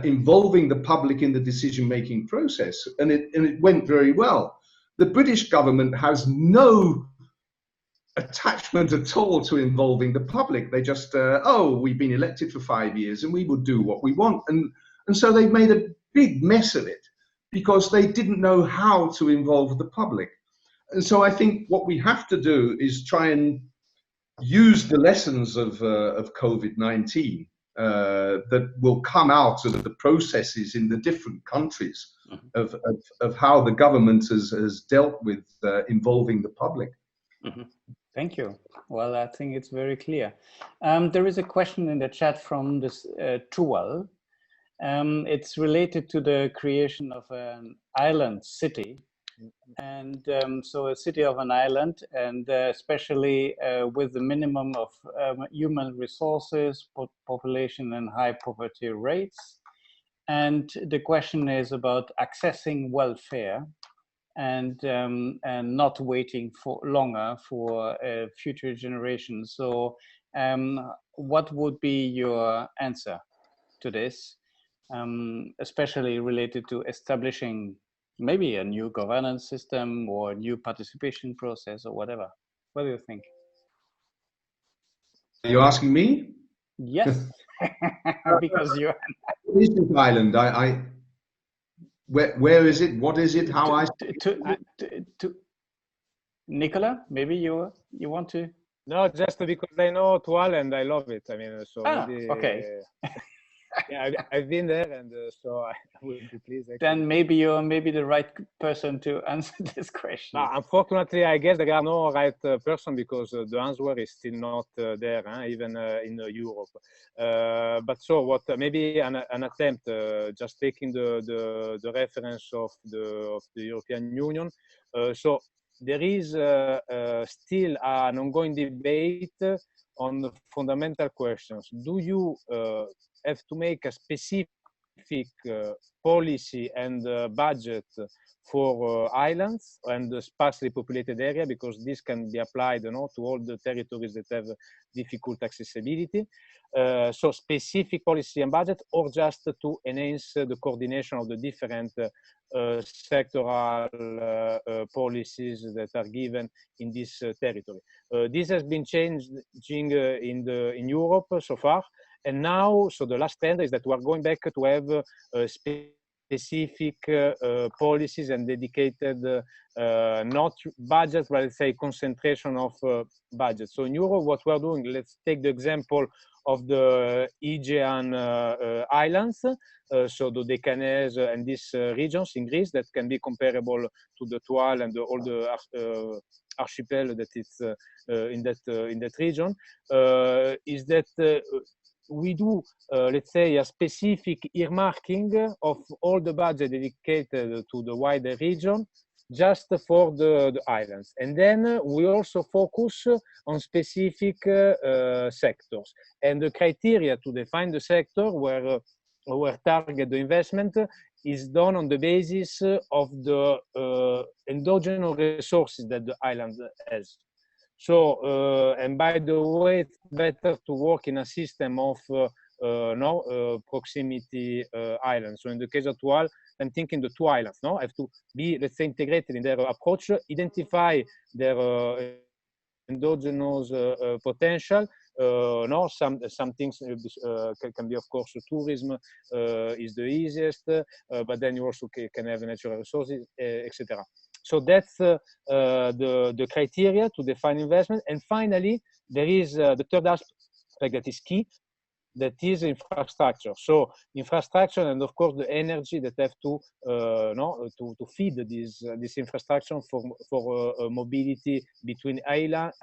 involving the public in the decision-making process, and it went very well. The British government has no attachment at all to involving the public. They just, oh, we've been elected for 5 years and we will do what we want. And so they made a big mess of it because they didn't know how to involve the public. And so I think what we have to do is try and use the lessons of COVID-19 that will come out of the processes in the different countries of how the government has dealt with involving the public. Thank you. Well, I think it's very clear. There is a question in the chat from this Tual. It's related to the creation of an island city. And so a city of an island, and especially with the minimum of human resources, population, and high poverty rates. And the question is about accessing welfare and not waiting for longer for future generations. So what would be your answer to this, especially related to establishing maybe a new governance system or a new participation process or whatever? What do you think? Are you asking me? Yes, because you're... What is this island? Where is it? What is it? How Nicola, maybe you want to? No, just because I know Tual and I love it. I mean, so maybe, okay. Yeah, I've been there, and so I will be pleased. Actually. Then maybe you're the right person to answer this question. Unfortunately, I guess there are no right person because the answer is still not there, even in Europe. But so what? Maybe an attempt, just taking the reference of the European Union. So there is still an ongoing debate on the fundamental questions. Do you have to make a specific policy and budget for islands and sparsely populated area, because this can be applied to all the territories that have difficult accessibility. So specific policy and budget, or just to enhance the coordination of the different sectoral policies that are given in this territory. This has been changing in Europe so far. And now, so the last trend is that we are going back to have specific policies and dedicated, not budget, but let's say concentration of budget. So in Europe, what we are doing, let's take the example of the Aegean islands, so the Decanese and these regions in Greece that can be comparable to the Tual and all the archipel that is in that region, is that we do, let's say, a specific earmarking of all the budget dedicated to the wider region just for the islands. And then we also focus on specific sectors. And the criteria to define the sector where target the investment is done on the basis of the endogenous resources that the island has. So, and by the way, it's better to work in a system of proximity islands. So in the case of Tual, I'm thinking the two islands have to be, let's say, integrated in their approach, identify their endogenous potential. Some things can be, of course, tourism is the easiest, but then you also can have natural resources, etc. So that's the criteria to define investment. And finally, there is the third aspect that is key, that is infrastructure. So infrastructure, and of course the energy that have to feed this infrastructure for mobility between islands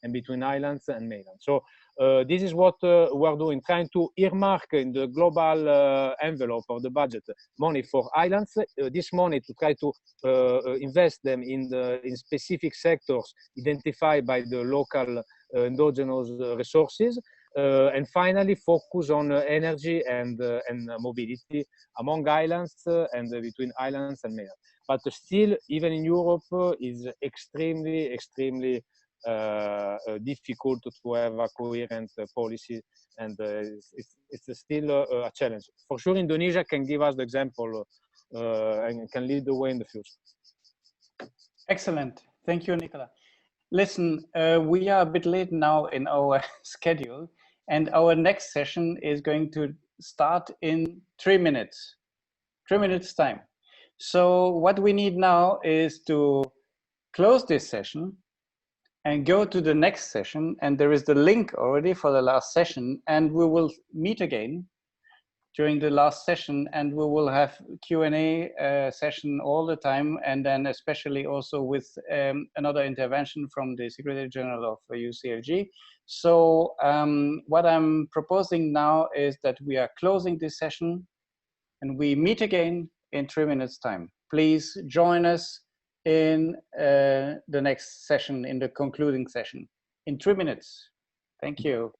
and between islands and mainland. So this is what we are doing, trying to earmark in the global envelope of the budget money for islands. This money to try to invest them in specific sectors identified by the local endogenous resources. And finally, focus on energy and mobility among islands and between islands and mainland. But still, even in Europe, is extremely difficult to have a coherent policy and it's still a challenge. For sure, Indonesia can give us the example and can lead the way in the future. Excellent. Thank you, Nicola. Listen, we are a bit late now in our schedule, and our next session is going to start in 3 minutes. 3 minutes time. So what we need now is to close this session and go to the next session, and there is the link already for the last session, and we will meet again during the last session, and we will have Q&A session all the time, and then especially also with another intervention from the Secretary General of UCLG. So what I'm proposing now is that we are closing this session and we meet again in 3 minutes time. Please join us in the next session, in the concluding session, in 3 minutes. Thank you.